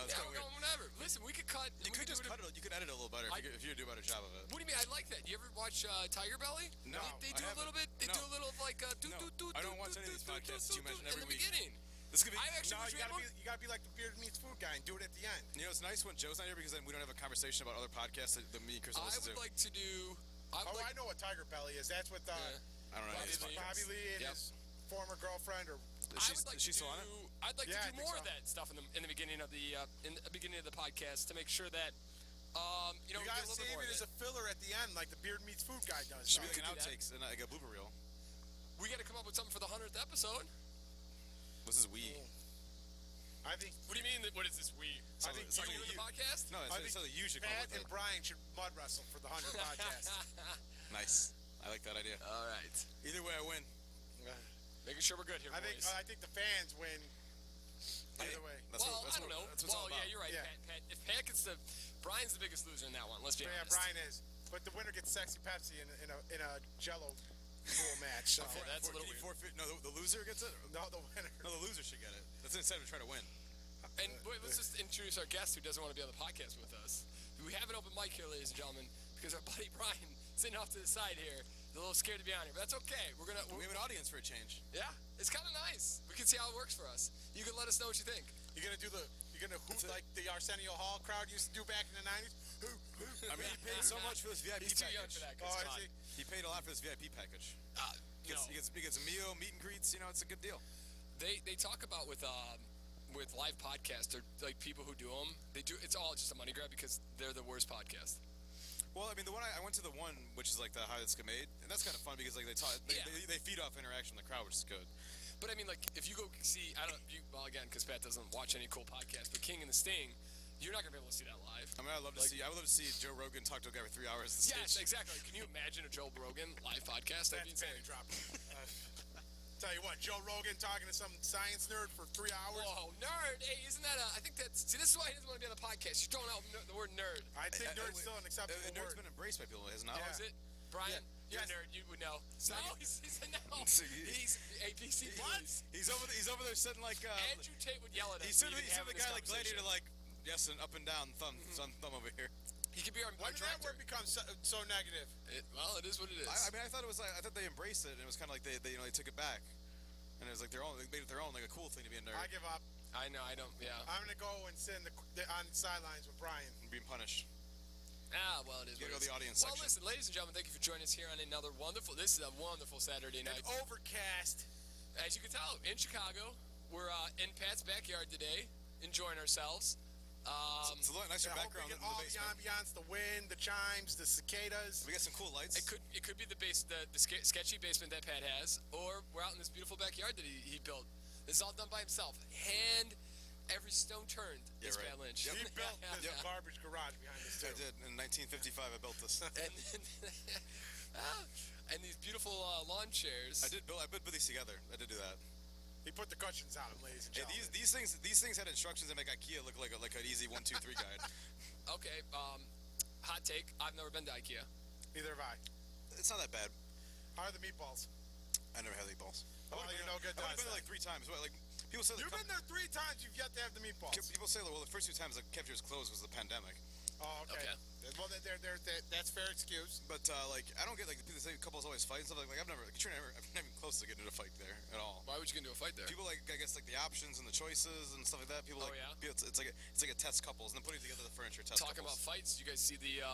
know. It's Yeah, kind of we're weird. going whatever. Listen, we could cut. You could just cut it. You could edit it a little better if you do a better job of it. What do you mean? I like that. You ever watch Tiger Belly? No, They do a little bit. They do a little like I don't watch any of these podcasts that you mention every week. In the beginning. This could be. I actually you gotta be like the beard meets food guy and do it at the end. You know, it's nice when Joe's not here because then we don't have a conversation about other podcasts that me and Chris listen to. I would like to do. I know what Tiger Belly is. That's with I don't know. Bobby Lee and his former girlfriend, or is she still on it? I'd like to do more of that stuff in the beginning of the podcast to make sure that you gotta save it as a filler at the end, like the beard meets food guy does. Should be like an outtakes and like a blooper reel. We got to come up with something for the 100th episode. This is we. I think. What do you mean? What is this we? I think you doing the podcast? No, I think you should. Pat and Brian should mud wrestle for the 100th podcast. Nice. I like that idea. All right. Either way, I win. Making sure we're good here, boys. I think the fans win. Either way. I don't know. Yeah, you're right. Yeah. Pat, if Pat gets Brian's the biggest loser in that one. Let's be honest. Yeah, Brian is. But the winner gets sexy Pepsi in a Jello pool match. So. Okay, that's a little weird. No, the loser gets it. No, the winner. No, the loser should get it. That's instead of trying to win. And wait, let's just introduce our guest who doesn't want to be on the podcast with us. We have an open mic here, ladies and gentlemen, because our buddy Brian sitting off to the side here. He's a little scared to be on here, but that's okay. We have an audience for a change. Yeah, it's kind of nice. We can see how it works for us. You can let us know what you think. You're gonna hoot like the Arsenio Hall crowd used to do back in the '90s. I mean, he paid so much for this VIP He's package. Too young for that. Oh, is he? He paid a lot for this VIP package. He gets a meal, meet and greets. You know, it's a good deal. They talk about with live podcasts or like people who do them. It's all just a money grab because they're the worst podcast. Well, I mean, the one I went to the one which is like the highest get made, and that's kind of fun because like they feed off interaction with the crowd, which is good. But I mean, like if you go see, well again, because Pat doesn't watch any cool podcasts, but King and the Sting, you're not gonna be able to see that live. I mean, I would love to see Joe Rogan talk to a guy for 3 hours. Yes, exactly. Can you imagine a Joe Rogan live podcast? That'd be insane. Tell you what, Joe Rogan talking to some science nerd for 3 hours. Whoa, nerd! Hey, isn't that I think that's. See, this is why he doesn't want to be on the podcast. You're throwing out the word nerd. I think nerd's still an acceptable word. Nerd's been embraced by people, isn't it? Oh, is it? Brian, you're a nerd. You would know. No, he's a no. He's ABC. What? He's over there sitting like. Andrew Tate would yell at us. He's the guy like Gladiator, like yes and up and down, thumb over here. He could be our When did that word become so negative? It is what it is. I mean, I thought it was like I thought they embraced it, and it was kind of like they took it back, and it was like they made it their own, like a cool thing to be a nerd. I give up. I know. I don't. Yeah. I'm gonna go and sit on the sidelines with Brian. And being punished. Well, it is. You go to the audience section. section. Listen, ladies and gentlemen, thank you for joining us here on another wonderful. This is a wonderful Saturday night. Overcast. As you can tell, in Chicago, we're in Pat's backyard today, enjoying ourselves. It's a lot nicer background than the basement. All the ambiance, the wind, the chimes, the cicadas. We got some cool lights. It could be the sketchy basement that Pat has, or we're out in this beautiful backyard that he built. This is all done by himself. Every stone turned. Yeah, right. Pat Lynch. He built the garbage garage behind us too. I did. In 1955, I built this. and these beautiful lawn chairs. I put these together. I did do that. He put the cushions on them, ladies and gentlemen. These things had instructions that make IKEA look like an easy 1, 2, 3 guide. Okay. Hot take. I've never been to IKEA. Neither have I. It's not that bad. How are the meatballs? I never had meatballs. Oh, you're no good. I've been there like 3 times. What, like people say you've been there 3 times. You've yet to have the meatballs. People say, well, the first 2 times the cafeteria's closed was the pandemic. Oh, okay. Well, that's fair excuse. But like, I don't get like people say couples always fight and stuff like I've never even close to getting into a fight there at all. Why would you get into a fight there? People like I guess like the options and the choices and stuff like that. People it's like a test couples and then putting together the furniture test. Talking couples. About fights, you guys see the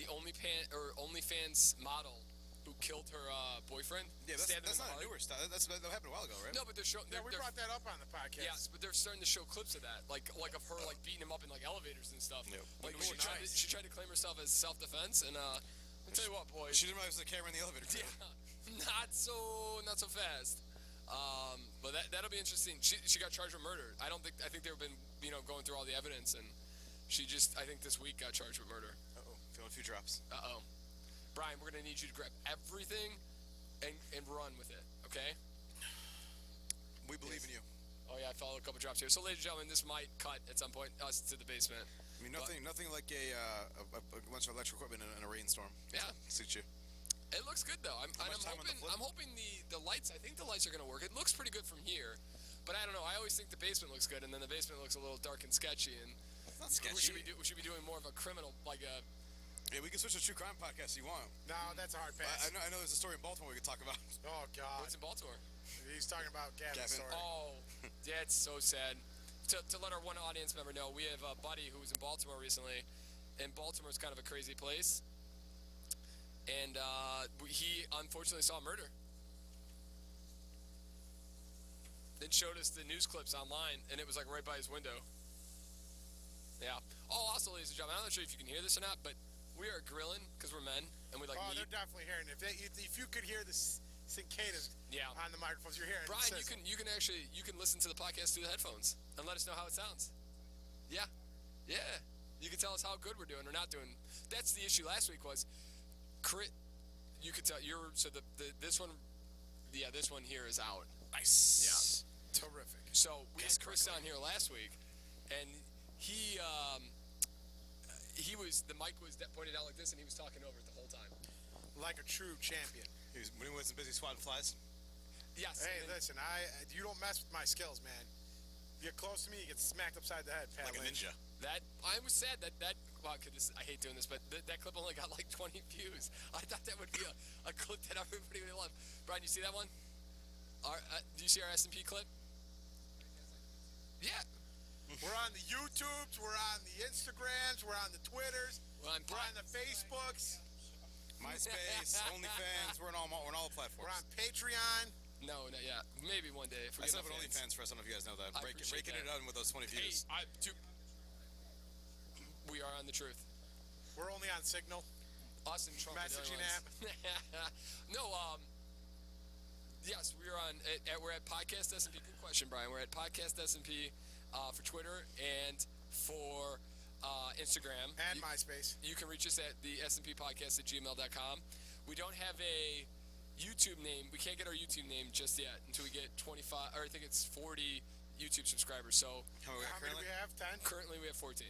OnlyFans model who killed her boyfriend? Yeah, that's not a newer stuff. That happened a while ago, right? No, but they're showing. Yeah, we brought that up on the podcast. Yes, but they're starting to show clips of that, like of her like beating him up in like elevators and stuff. Yep. Like she tried to claim herself as self-defense, and I'll tell you what, boys. She didn't realize there was a camera in the elevator. Yeah, not so fast. But that'll be interesting. She got charged with murder. I think they've been going through all the evidence, and she just I think this week got charged with murder. Feeling a few drops. Brian, we're gonna need you to grab everything and run with it, okay? We believe in you. Oh yeah, I followed a couple drops here. So, ladies and gentlemen, this might cut at some point us to the basement. I mean, nothing like a bunch of electrical equipment in a rainstorm. Yeah, suits you. It looks good though. I'm hoping the lights. I think the lights are gonna work. It looks pretty good from here, But I don't know. I always think the basement looks good, and then the basement looks a little dark and sketchy. And It's not sketchy. we should be doing more of a criminal, like a. Yeah, we can switch to true crime podcast if you want. No, that's a hard pass. I know there's a story in Baltimore we could talk about. Oh, God. What's in Baltimore? He's talking about Gavin's Gavin. story. Oh, yeah, it's so sad. To let our one audience member know, we have a buddy who was in Baltimore recently, and Baltimore's kind of a crazy place. And he unfortunately saw murder. Then showed us the news clips online, and it was like right by his window. Yeah. Oh, also, ladies and gentlemen, I'm not sure if you can hear this or not, but we are grilling because we're men, and we like meat. They're definitely hearing it. If you could hear the cicadas on the microphones, you're hearing. Brian, you can listen to the podcast through the headphones and let us know how it sounds. Yeah. You can tell us how good we're doing or not doing. That's the issue last week was crit. You could tell this one. Yeah, this one here is out. Nice. Yeah. Terrific. So we had Chris on here last week, and he was, the mic was pointed out like this, and he was talking over it the whole time. Like a true champion. He was when he wasn't busy swatting flies. Yes. Hey, listen, you don't mess with my skills, man. You get close to me, you get smacked upside the head, Pat Like a Lynch. ninja. That I was sad that wow, I hate doing this, but that clip only got like 20 views. I thought that would be a clip that everybody would love. Brian, you see that one? Do you see our S&P clip? Yeah. We're on the YouTubes, we're on the Instagrams, we're on the Twitters, we're on the Facebooks, MySpace, OnlyFans. We're on all the platforms. we're on Patreon. No, not yet. Maybe one day. If we I get set up enough an fans. OnlyFans for us. I don't know if you guys know that. I appreciate Raking it that. on with those 20 Hey, views. we are on the truth. We're only on Signal. Us and Trump. are the Messaging only ones. No, yes, we are on. We're at Podcast S&P. Good question, Brian. We're at Podcast S&P for Twitter and for Instagram. And MySpace. You can reach us at the S&P podcast at gmail.com. We don't have a YouTube name. We can't get our YouTube name just yet until we get 25, or I think it's 40 YouTube subscribers. So How many How many do we have? 10? currently we have 14.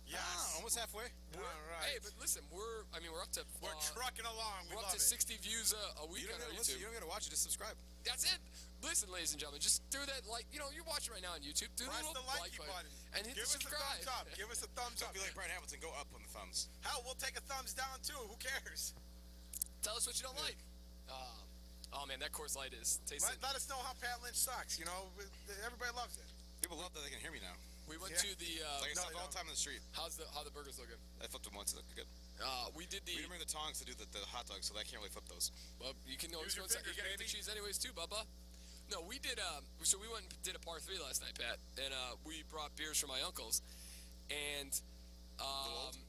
Yes. Almost halfway. All right. Hey, but listen, we're up to We're trucking along. We we're up love to it. 60 views a week You on don't our gotta listen. YouTube. You don't gotta watch it. Just subscribe. That's it. Listen, ladies and gentlemen, just do that. Like, you're watching right now on YouTube. Do Press the the little likey button. and hit Give the us a subscribe. thumbs up. Give us a thumbs Don't up. be like Brian Hamilton. Go up on the thumbs. Hell, we'll take a thumbs down too. Who cares? Tell us what you don't like. Oh man, that Coors Light is tasting. Let us know how Pat Lynch sucks. You know, everybody loves it. People love that they can hear me now. We went Yeah. to the. Like I No, stop they all the time on the street. how the burgers looking? I flipped them once. They look good. We did the. We didn't bring the tongs to do the hot dogs, so I can't really flip those. Well, you can always Use go your inside. You fingers, gotta get the baby. cheese anyways too, Bubba. No, we did. So we went and did a par 3 last night, Pat, and we brought beers from my uncles, and old?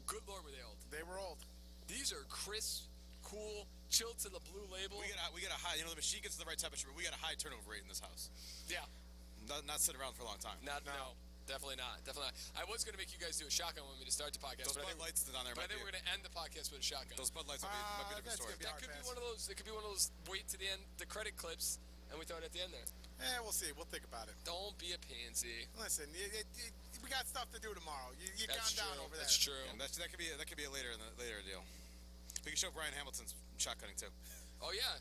good lord, were they old? They were old. These are crisp, cool, chilled to the blue label. We get a high. You know, the machine gets to the right temperature, but we got a high turnover rate in this house. Yeah. Not sit around for a long time. No, definitely not. Definitely not. I was going to make you guys do a shotgun with me to start the podcast. Those but Bud Lights on there. But I might think be- we're going to end the podcast with a shotgun. Those Bud Lights might be a different that's story. gonna be That hard could be pass. one of those. It could be one of those. Wait to the end, the credit clips, and we throw it at the end there. We'll see. We'll think about it. Don't be a pansy. Listen, we got stuff to do tomorrow. You That's calm down true. over there. That's true. And that could be a later deal. We can show Brian Hamilton's shotgunning too. Oh yeah.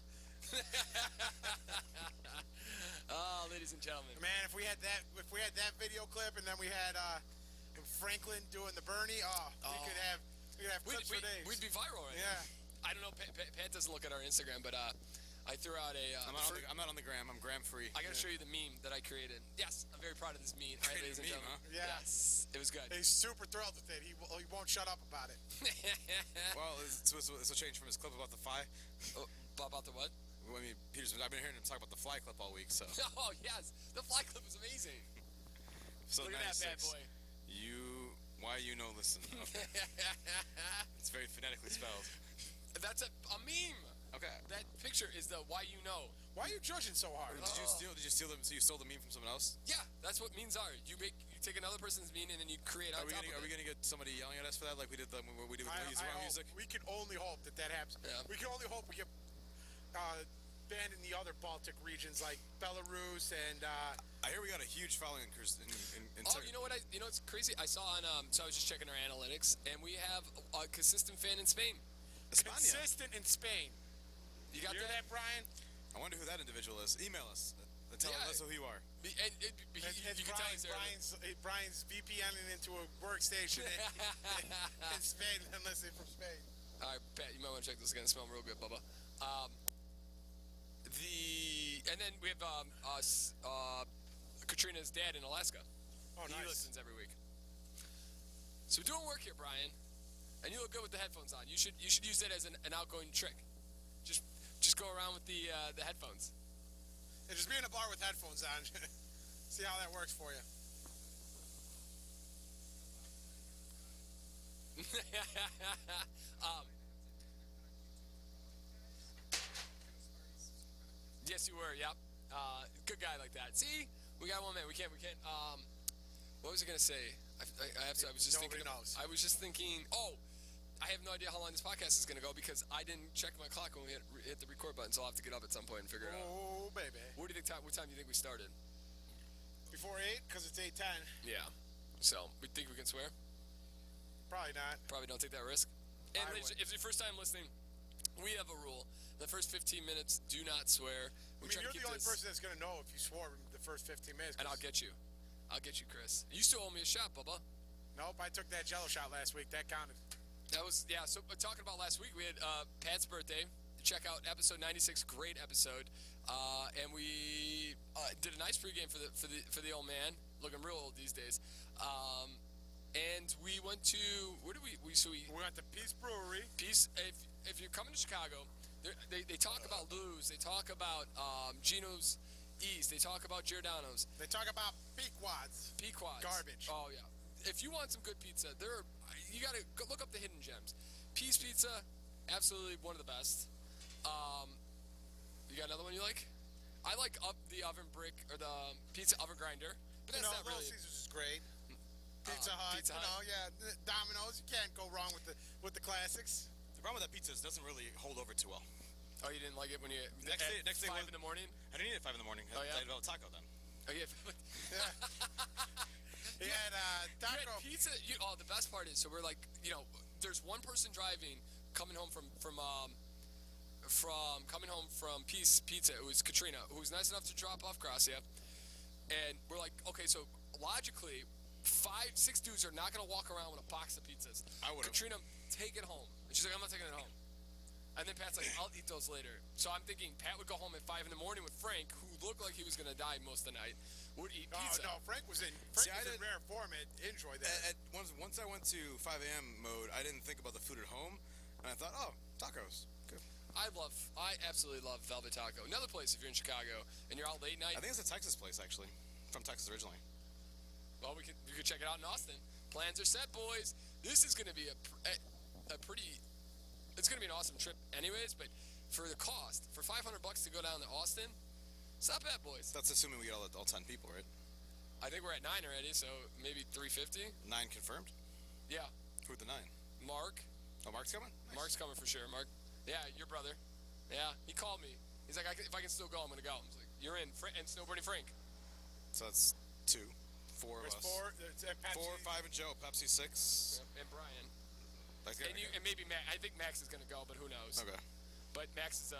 Oh, ladies and gentlemen. Man, if we had that video clip, and then we had Franklin doing the Bernie, we could have clips for days. We'd be viral right now. Yeah. I don't know. Pat doesn't look at our Instagram, but I threw out a. I'm not on the gram. I'm gram free. I gotta show you the meme that I created. Yes, I'm very proud of this meme. All right, ladies and Meme, gentlemen. huh? Yeah. Yes, it was good. He's super thrilled with it. He won't shut up about it. Well, this will change from his clip about the fly. Oh, about the what? I mean, I've been hearing him talk about the fly clip all week. So Oh yes, the fly clip was amazing. so Look at that bad 96. boy. Listen. Okay. It's very phonetically spelled. That's a meme. Okay. That picture is the why you know. Why are you judging so hard? Did you steal them? So you stole the meme from someone else? Yeah, that's what memes are. You take another person's meme and then you create on Are we top gonna of it. get somebody yelling at us for that, like we did when we did with the Lazy Rock music? We can only hope that happens. Yeah. We can only hope we get banned in the other Baltic regions like Belarus and. I hear we got a huge following in Oh, you know what? It's crazy. I saw on. So I was just checking our analytics, and we have a consistent fan in Spain. España. Consistent in Spain. You got Hear that, Brian? I wonder who that individual is. Email us. Tell Yeah. us who you are. You can tell he's there. Brian's VPNing into a workstation in Spain and listening from Spain. All right, Pat, you might want to check this again. It smells real good, Bubba. And then we have Katrina's dad in Alaska. Oh, nice. He listens every week. So we're doing work here, Brian, and you look good with the headphones on. You should use that as an outgoing trick. Just go around with the headphones. And just be in a bar with headphones on. See how that works for you. Yes, you were. Yep. Good guy like that. See, we got one man. We can't. What was I gonna say? I was just Nobody thinking. knows. I was just thinking. Oh, I have no idea how long this podcast is gonna go because I didn't check my clock when we hit the record button. So I'll have to get up at some point and figure it out. Oh, baby. What time do you think we started? Before 8, because it's 8:10. Yeah. So we think we can swear? Probably not. Probably don't take that risk. And I ladies, would. if it's your first time listening, we have a rule. The first 15 minutes, do not swear. I mean, you're the only person that's going to know if you swore the first 15 minutes. And I'll get you. Chris. You still owe me a shot, Bubba. Nope, I took that Jello shot last week. That counted. That was, yeah, so talking about last week, we had Pat's birthday. Check out episode 96, great episode. And we did a nice pregame for the old man, looking real old these days. And we went to, where did we went to Peace Brewery. Peace, if you're coming to Chicago, they talk about Lou's, they talk about Gino's East, they talk about Giordano's. They talk about Pequods. Garbage. Oh, yeah. If you want some good pizza, you got to look up the hidden gems. Peace Pizza, absolutely one of the best. You got another one you like? I like the oven brick, or the pizza oven grinder. But that's not Little really... Caesars is great. Pizza Hut, Domino's. You can't go wrong with the classics. The problem with that pizza is it doesn't really hold over too well. Oh, you didn't like it when you... Next day 5 in the morning? I didn't eat at 5 in the morning. Oh, yeah? I had a taco then. Oh, yeah. He had taco. You had pizza. The best part is, so we're like, there's one person driving, coming home from Peace Pizza. It was Katrina, who was nice enough to drop off Gracia. And we're like, okay, so logically, 5-6 dudes are not going to walk around with a box of pizzas. I would have. Katrina, take it home. And she's like, I'm not taking it home. And then Pat's like, I'll eat those later. So I'm thinking Pat would go home at 5 in the morning with Frank, who looked like he was going to die most of the night, would eat pizza. No, Frank was in rare form. Enjoy that. Once I went to 5 a.m. mode, I didn't think about the food at home. And I thought, tacos. Good. I absolutely love Velvet Taco. Another place if you're in Chicago and you're out late night. I think it's a Texas place, actually. From Texas originally. Well, you could check it out in Austin. Plans are set, boys. This is going to be it's going to be an awesome trip anyways, but for the cost, for $500 to go down to Austin, it's not bad, boys. That's assuming we get all 10 people, right? I think we're at 9 already, so maybe 350. 9 confirmed? Yeah. Who's the 9? Mark. Oh, Mark's coming? Nice. Mark's coming for sure. Mark. Yeah, your brother. Yeah, he called me. He's like, if I can still go, I'm going to go. I was like, you're in. And Snowbirdie Frank. So that's 2. 4 of us. 4, 5 and Joe. Pepsi 6. Yep, and Brian. And maybe Max. I think Max is going to go, but who knows? Okay. But Max is,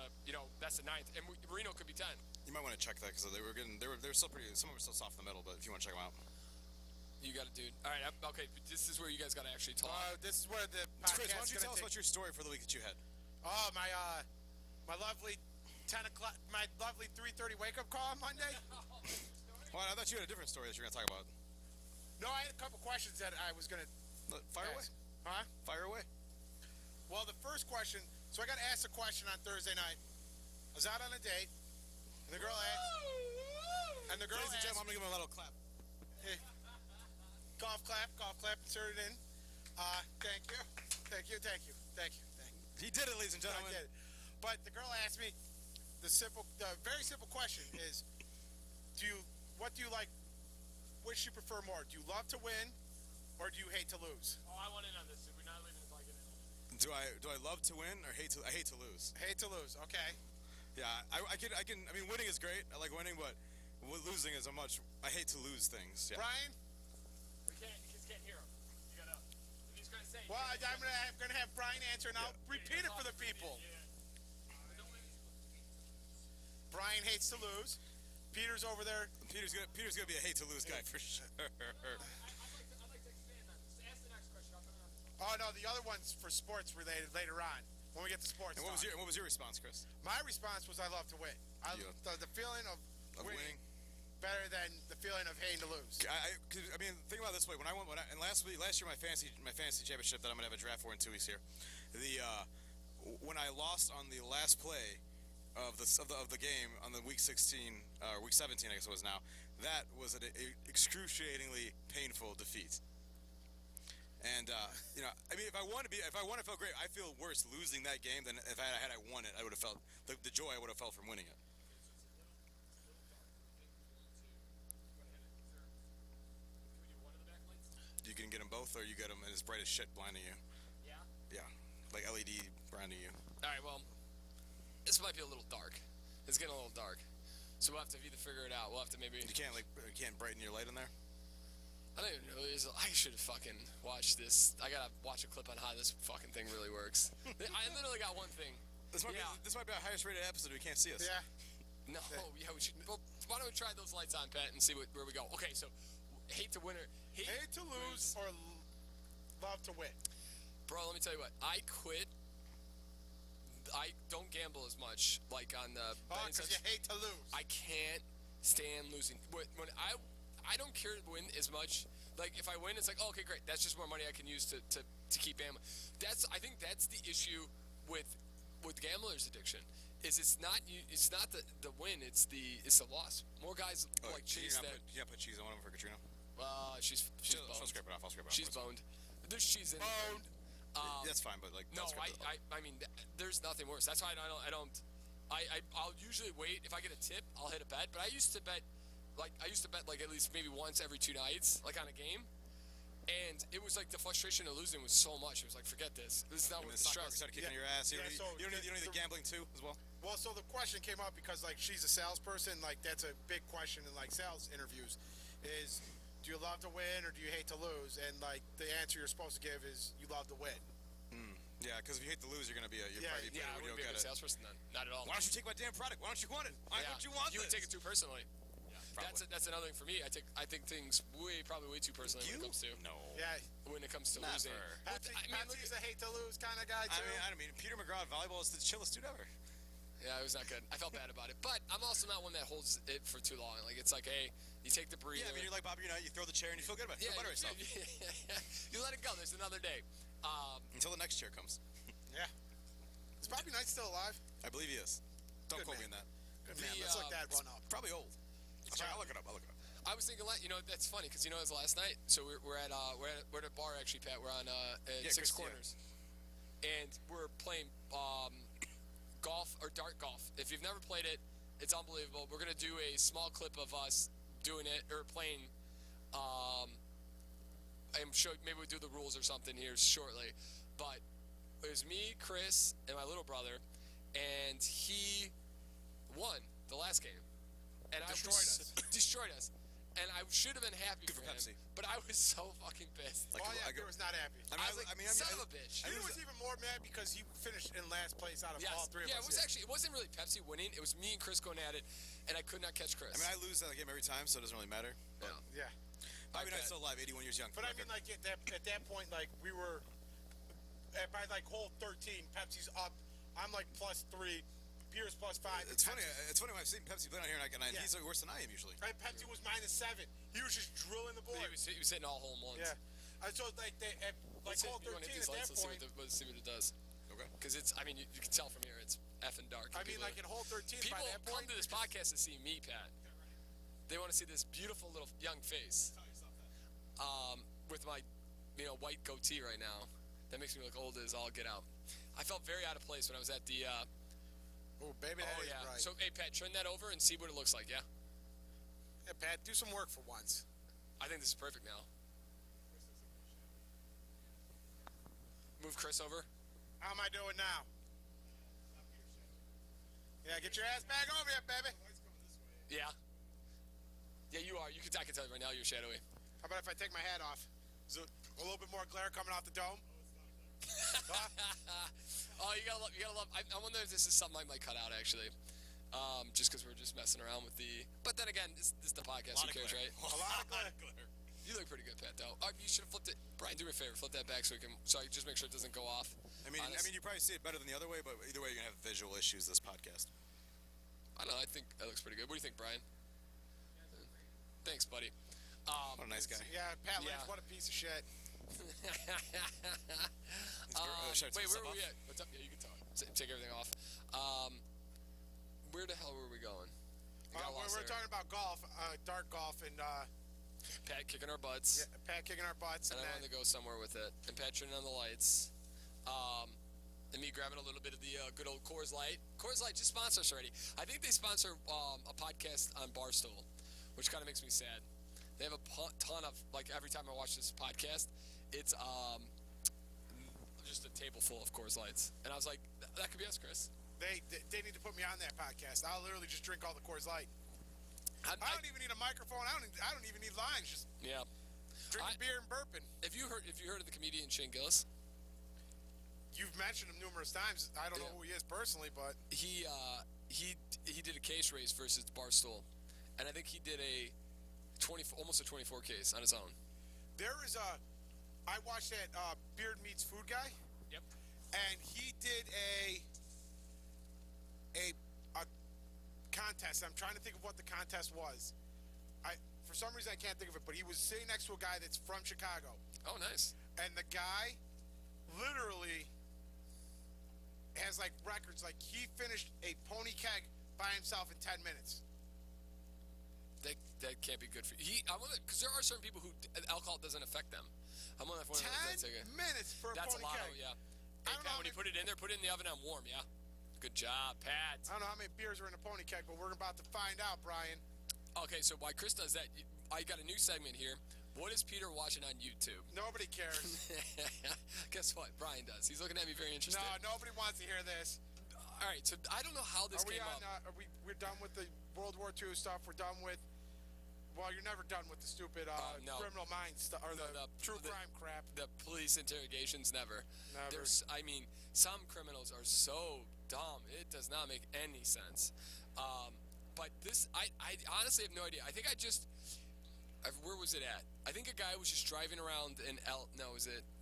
that's the 9th. And Marino could be 10. You might want to check that because they were still pretty. Some of them were still soft in the middle, but if you want to check them out, you got it, dude. All right, okay. This is where you guys got to actually talk. This is where the podcast Chris, why don't you tell us about your story for the week that you had? Oh, my lovely 10 o'clock, my lovely 3:30 wake up call on Monday. Well, I thought you had a different story that you were going to talk about. No, I had a couple questions that I was going to fire away. Huh? Fire away. Well, the first question. So I got asked a question on Thursday night. I was out on a date, and the girl asked. And the girl Ladies and asked. gentlemen, I'm going to give him a little clap. Hey, golf clap, insert it in. Thank you. He did it, ladies and gentlemen. I did. But the girl asked me the very simple question is, what do you like? Which you prefer more? Do you love to win, or do you hate to lose? Oh, I want in on this. We're not leaving until I get in. Do I love to win or hate to? I hate to lose. Hate to lose. Okay. Yeah, I can. I mean, winning is great. I like winning, but losing is I hate to lose things. Yeah. Brian. Kids can't hear him. You gotta. He's gonna say. Well, I'm gonna have Brian answer, and I'll repeat it for the people. Brian hates to lose. Peter's over there. Peter's gonna be a hate to lose guy for sure. I'd like to expand on this. Ask the next question. I'll come in on this one. Oh no, the other one's for sports related later on when we get to sports. And what was your response, Chris? My response was I love to win. The feeling of winning better than the feeling of hating to lose. I mean, think about it this way. And last year my fantasy championship that I'm gonna have a draft for in 2 weeks here, when I lost on the last play of the game on the week 16 or week 17, I guess it was now, that was an excruciatingly painful defeat. And I mean, if I won, it felt great. I feel worse losing that game than if I won it. I would have felt the joy I would have felt from winning it. You can get them both, or you get them as bright as shit blinding you. Yeah, like LED blinding you. All right, well, this might be a little dark. It's getting a little dark, so we'll have to either figure it out. We'll have to maybe. You can't brighten your light in there. I don't even know. I should have fucking watched this. I gotta watch a clip on how this fucking thing really works. I literally got one thing. This might be our highest rated episode. We can't see us. Yeah. No, yeah, we should. Well, why don't we try those lights on, Pat, and see where we go? Okay, so hate to win or Hate to lose or love to win. Bro, let me tell you what. I quit. I don't gamble as much, like on the. Oh, because you hate to lose. I can't stand losing. When I don't care to win as much. Like if I win, it's like, oh, okay, great. That's just more money I can use to keep gambling. I think that's the issue with gamblers' addiction. It's not the win. It's the loss. More guys chase that. You not put cheese on one of them for Katrina? She's boned. I'll scrape it off. She's boned. There's cheese in boned. That's fine, but like no, I mean, there's nothing worse. That's why I'll usually wait. If I get a tip, I'll hit a bet. But I used to bet like at least maybe once every 2 nights, like on a game. And it was like the frustration of losing was so much. It was like, forget this. This is not worth the stress. Started kicking your ass. You don't need the gambling too as well. Well, so the question came up because like she's a salesperson. Like that's a big question in like sales interviews. Is do you love to win or do you hate to lose? And like the answer you're supposed to give is you love to win. Yeah, because if you hate to lose, you're gonna be a I wouldn't be a good salesperson then. Not at all. Why don't you take my damn product? Why don't you want it? Why don't you want You would take it too personally. Probably. That's another thing for me. I take things probably way too personally when it comes to when it comes to losing. Patsy's a hate to lose kind of guy too. I mean, Peter McGraw volleyball is the chillest dude ever. Yeah, it was not good. I felt bad about it, but I'm also not one that holds it for too long. Like it's like, hey, you take the breather. Yeah, I mean, you're like Bobby. You throw the chair and you feel good about it. You feel better yourself. You let it go. There's another day. Until the next chair comes. Yeah. Is Bobby Knight still alive? I believe he is. Don't quote me on that. Good man. Let's look that one up. Probably old. I'll look it up. I was thinking, that's funny because it was last night. So we're at a bar actually, Pat. We're on at Six Corners, and we're playing golf or dart golf. If you've never played it, it's unbelievable. We're gonna do a small clip of us doing it or playing. I'm sure maybe we'll do the rules or something here shortly, but it was me, Chris, and my little brother, and he won the last game, and destroyed us. And I should have been happy for him, Pepsi. But I was so fucking pissed. Peter was not happy. I was like, son of a bitch. Peter was even more mad because he finished in last place out of all three of us. Yeah, it wasn't really Pepsi winning. It was me and Chris going at it, and I could not catch Chris. I mean, I lose that game every time, so it doesn't really matter. Yeah. Bobby Knight's still alive, 81 years young. But I mean, like at that point, like we were by like hole 13, Pepsi's up. I'm like +3. Peter's +5. It's funny when I've seen Pepsi play on here, and he's worse than I am usually. Right, Pepsi was -7. He was just drilling the board. He was hitting all hole in ones. Yeah. So like hole 13 at that point. Let's see what it does. Okay. Because it's, I mean, you can tell from here, it's effing dark. I mean, like in hole 13. People by that point, come to this podcast to see me, Pat. They want to see this beautiful little young face. With my, white goatee right now. That makes me look old as all get out. I felt very out of place when I was at the. Oh, baby, that is bright. So, hey, Pat, turn that over and see what it looks like, yeah? Yeah, Pat, do some work for once. I think this is perfect now. Move Chris over. How am I doing now? Yeah, get your ass back over here, baby. Yeah. Yeah, you are. I can tell right now you're shadowy. How about if I take my hat off? Is it a little bit more glare coming off the dome? Oh, you gotta love. I wonder if this is something I might cut out, actually. just because we're just messing around with the. But then again, this is the podcast. Who cares, right? A lot of glitter. You look pretty good, Pat. Though you should have flipped it. Brian, do me a favor, flip that back so I just make sure it doesn't go off. I mean, you probably see it better than the other way, but either way, you're gonna have visual issues this podcast. I don't know. I think that looks pretty good. What do you think, Brian? Thanks, buddy. What a nice guy. Yeah, Pat Lynch, what a piece of shit. Wait, where were we at? What's up? Yeah, you can talk. Take everything off. Where the hell were we going? We're talking about golf, dark golf, and Pat kicking our butts. yeah, Pat kicking our butts. And I wanted to go somewhere with it. And Pat turning on the lights. And me grabbing a little bit of the good old Coors Light. Coors Light just sponsor us already. I think they sponsor a podcast on Barstool, which kind of makes me sad. They have a ton of, like, every time I watch this podcast, it's just a table full of Coors Lights. And I was like, that could be us, Chris. They need to put me on that podcast. I'll literally just drink all the Coors Light. I don't even need a microphone. I don't even need lines. Just drinking beer and burping. Have you heard of the comedian Shane Gillis? You've mentioned him numerous times. I don't know who he is personally, but he did a case race versus Barstool, and I think he did almost a 24 case on his own. I watched that Beard Meets Food guy. Yep. And he did a contest. I'm trying to think of what the contest was. For some reason I can't think of it, but he was sitting next to a guy that's from Chicago. Oh, nice. And the guy literally has like records. Like he finished a pony keg by himself in 10 minutes. That can't be good for you. Because there are certain people who alcohol doesn't affect them. I'm one of those. 10 minutes for a That's pony a lot. keg. Yeah. I Hey, don't Pat, know when you put it in there, put it in the oven on warm. Yeah. Good job, Pat. I don't know how many beers are in a pony keg, but we're about to find out, Brian. Okay, so while Chris does that, I got a new segment here. What is Peter watching on YouTube? Nobody cares. Guess what? Brian does. He's looking at me very interested. No, nobody wants to hear this. All right, so I don't know how this came up. We're done with the World War II stuff. We're done with. Well, you're never done with the stupid no. Criminal Minds stuff or the true crime crap. The police interrogations, never. Never. Some criminals are so dumb. It does not make any sense. But this, I honestly have no idea. I think where was it at? I think a guy was just driving around in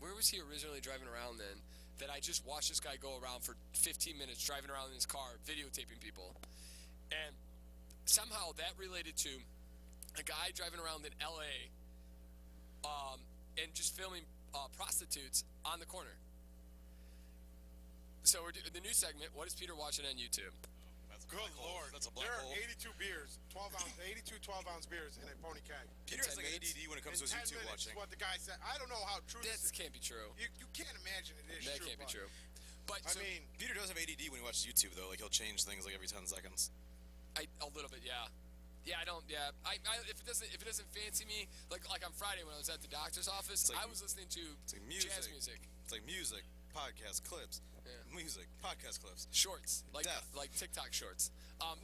where was he originally driving around then? That I just watched this guy go around for 15 minutes driving around in his car, videotaping people. And somehow that related to a guy driving around in L.A. And just filming prostitutes on the corner. So we're the new segment, what is Peter watching on YouTube? Good Lord. That's a black there hole. There are 82 beers, 82 12-ounce beers in a pony keg. Peter has like ADD when it comes to his YouTube watching. What the guy said. I don't know how true this is. That can't be true. You can't imagine it is that true. That can't be true. But I mean, Peter does have ADD when he watches YouTube though. Like he'll change things like every 10 seconds. A little bit, yeah. Yeah, I don't. Yeah, if it doesn't fancy me, like on Friday when I was at the doctor's office, I was listening to jazz music. It's like music, podcast clips, music, podcast clips, shorts, like TikTok shorts.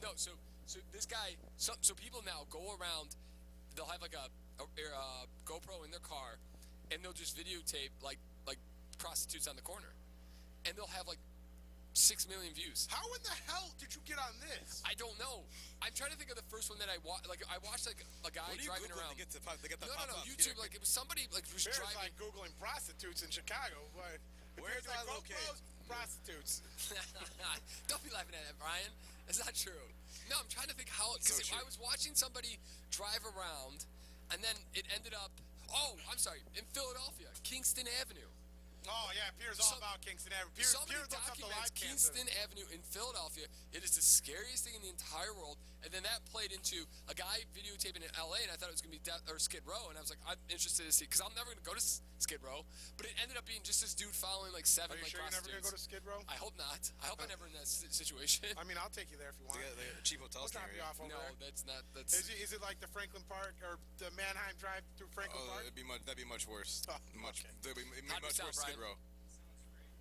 No, so this guy, so people now go around. They'll have like a GoPro in their car, and they'll just videotape like prostitutes on the corner, and they'll have like 6 million views. How in the hell did you get on this? I don't know. I'm trying to think of the first one that I watched. Like I watched like a guy driving around. To get the no. YouTube. Like it was somebody like was Bears driving. like googling prostitutes in Chicago. But where's that located? Prostitutes. Don't be laughing at that, Brian. It's not true. No, I'm trying to think how. Because I was watching somebody drive around, and then it ended up. Oh, I'm sorry. In Philadelphia, Kingston Avenue. Oh, yeah, Peter's all about Kingston Avenue. Somebody documents Kingston Avenue in Philadelphia. It is the scariest thing in the entire world. And then that played into a guy videotaping in L.A., and I thought it was going to be Skid Row. And I was like, I'm interested to see, because I'm never going to go to Skid Row. But it ended up being just this dude following like 7 Are you sure prostitutes. you're never going to go to Skid Row? I hope not. I hope I'm never in that situation. I mean, I'll take you there if you want. They got cheap hotels there. No, that's not. Is it like the Franklin Park or the Manheim Drive through Franklin Park? That'd be much worse. Oh, much. okay. That'd be much worse. Skid Row.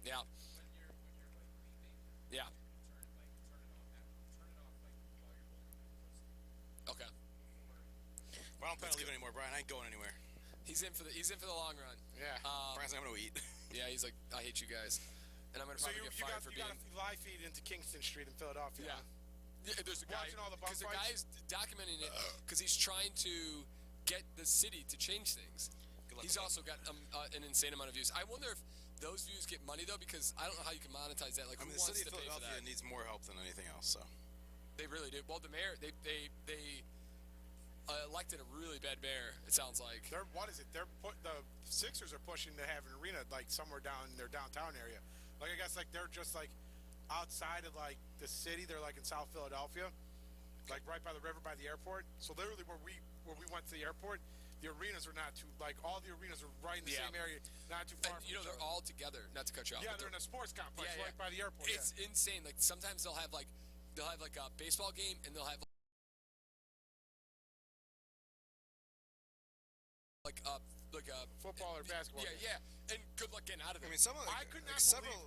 Yeah. Yeah. Okay. Well, I don't plan to leave anymore, Brian. I ain't going anywhere. He's in for the long run. Yeah. Brian's not going to eat. Yeah, he's like, I hate you guys, and I'm gonna probably get fired for being. You got a live feed into Kingston Street in Philadelphia. Yeah. Yeah, there's a guy watching all the bum because the fights. guy's documenting it because he's trying to get the city to change things. Good luck He's with also got an insane amount of views. I wonder if those views get money though, because I don't know how you can monetize that. Like, I mean, who the wants city of to pay for Philadelphia that? needs more help than anything else. So They really do. Well, the mayor, they elected a really bad mayor. It sounds like. What is it? The Sixers are pushing to have an arena like somewhere down in their downtown area. Like I guess like they're just like outside of like the city. They're like in South Philadelphia, like right by the river by the airport. So literally where we went to the airport, the arenas are not too like all the arenas are right in the same area, not too far. And, from each they're other. all together. Not to cut you off. Yeah, but they're in a sports complex right by the airport. It's insane. Like sometimes they'll have like a baseball game and they'll have like a football or basketball. Yeah. And good luck getting out of I it. mean, some of I could not several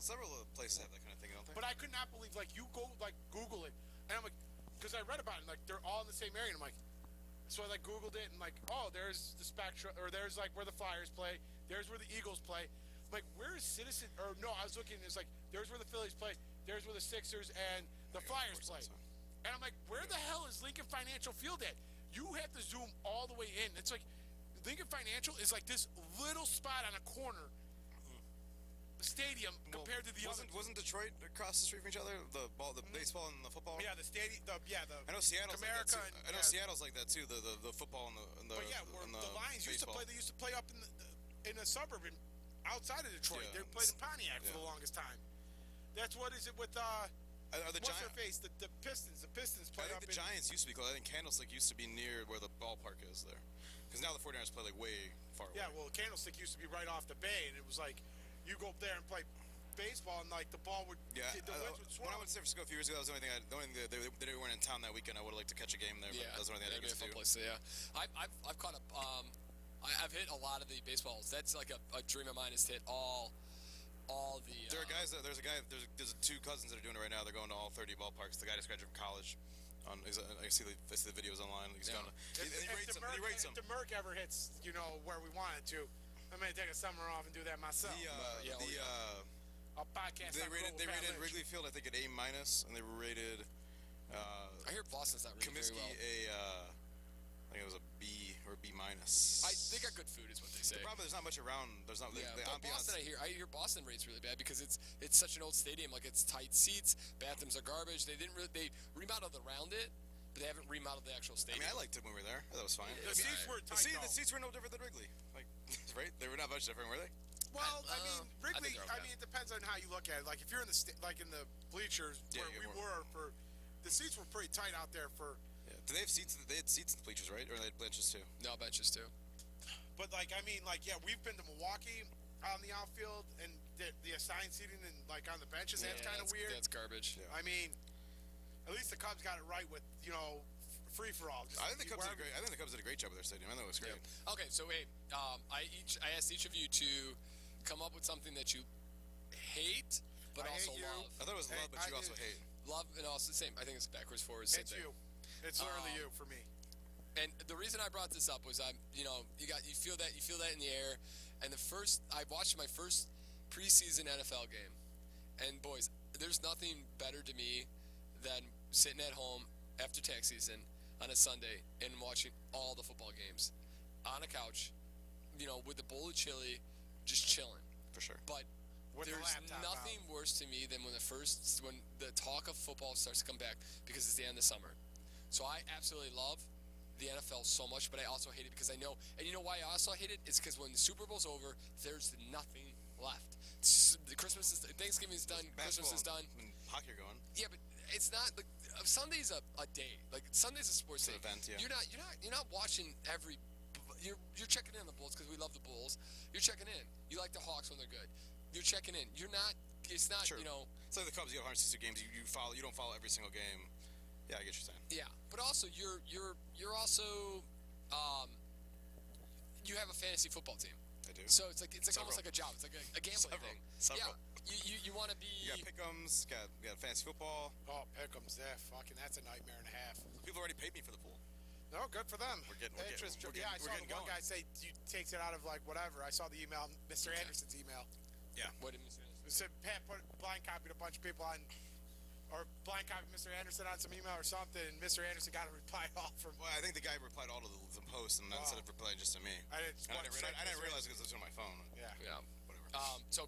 places have that kind of thing, don't they? But I could not believe, like, you go, like, Google it, and I'm like, because I read about it, and, like, they're all in the same area, and I'm like, so I, like, Googled it, and, like, oh, there's the Spectra, or there's, like, where the Flyers play, there's where the Eagles play. I'm like, where is Citizen, or, no, I was looking, it's like, there's where the Phillies play, there's where the Sixers and the Flyers play. And I'm like, where the hell is Lincoln Financial Field at? You have to zoom all the way in. It's like, Lincoln Financial is like this little spot on a corner stadium compared to the other. Wasn't Detroit across the street from each other? The baseball and the football. Yeah, the stadium. I know Seattle's America like that too. I know Seattle's like that too. The football and the. But yeah, where the Lions used to play. They used to play up in the suburb outside of Detroit. Yeah. They played in Pontiac for the longest time. That's what is it with Are the what's their face? The Pistons. The Pistons played I up think the Giants used to be close. I think Candlestick used to be near where the ballpark is there. Because now the 49ers play like way far away. Yeah, well, Candlestick used to be right off the bay, and it was like you go up there and play baseball, and like the ball would the winds would swirl. When I went to San Francisco a few years ago, that was the only thing they weren't in town that weekend. I would have liked to catch a game there. But that was the only thing I didn't get to do. Place, yeah. I've caught up. I've hit a lot of the baseballs. That's like a dream of mine is to hit all the. There are guys. There's two cousins that are doing it right now. They're going to all 30 ballparks. The guy just graduated from college. I see the videos online. He's going to. He rates them. If the Merc ever hits, where we want it to, I'm gonna take a summer off and do that myself. A podcast. They rated Wrigley Field, I think, at A-, and they rated. I hear Boston's not really Comiskey very well. I think it was a B or B-. They got good food, is what they say. The problem is there's not much around. There's not. Yeah, the but ambiance. Boston, I hear Boston rates really bad because it's such an old stadium. Like it's tight seats, bathrooms are garbage. They remodeled around it, but they haven't remodeled the actual I stadium. mean, I liked it when we were there. That was fine. The seats were tight. The seats were no different than Wrigley. Like, right? They were not much different, were they? Well, I mean, Wrigley. I think it depends on how you look at it. Like if you're in the bleachers where we were for, the seats were pretty tight out there for. Yeah. Do they have seats? They had seats in the bleachers, right? Or they had benches too? No, benches too. But we've been to Milwaukee on the outfield and the assigned seating and like on the benches. That's kind of weird. That's garbage. Yeah. I mean, at least the Cubs got it right with free for all. I think the Cubs did a great job with their stadium. I think it was great. Yeah. Okay, so hey, I asked each of you to come up with something that you hate but also love. I thought it was love, but you also hate. Love and also the same. I think it's backwards, forwards. Same It's thing. you. It's literally you for me. And the reason I brought this up was you feel that in the air. And I watched my first preseason NFL game, and boys, there's nothing better to me than sitting at home after tax season on a Sunday and watching all the football games on a couch, with a bowl of chili, just chilling. For sure. But With the there's laptop nothing worse to me than when the talk of football starts to come back because it's the end of summer. So I absolutely love the NFL so much, but I also hate it because I know, and you know why I also hate it? It's because when the Super Bowl's over, there's nothing left. Thanksgiving's done, Christmas is done. And hockey are going. Yeah, but it's not like Sunday's a day. Like Sunday's a sports day. Event, yeah. You're not watching every. You're checking in on the Bulls because we love the Bulls. You're checking in. You like the Hawks when they're good. You're checking in. You're not. It's not. Sure. It's like the Cubs. You have 162 games. You follow. You don't follow every single game. Yeah, I get what you're saying. Yeah, but also you're also you have a fantasy football team. I do. So it's almost like a job. It's like a gambling thing. Several. Yeah, you want to be. You got pick'ems. Got fantasy football. Oh, pick'ems. That's a nightmare and a half. People already paid me for the pool. No, good for them. We're getting I saw the one guy say he takes it out of like whatever. I saw the email, Mr. Anderson's email. Yeah. What did Mr. Anderson? It said Pat blind copied a bunch of people on or blank copy Mr. Anderson on some email or something, and Mr. Anderson got a reply all from. Well, I think the guy replied all to the post, and instead of replying just to me. I didn't realize it because it was on my phone. Yeah. Yeah. Whatever. So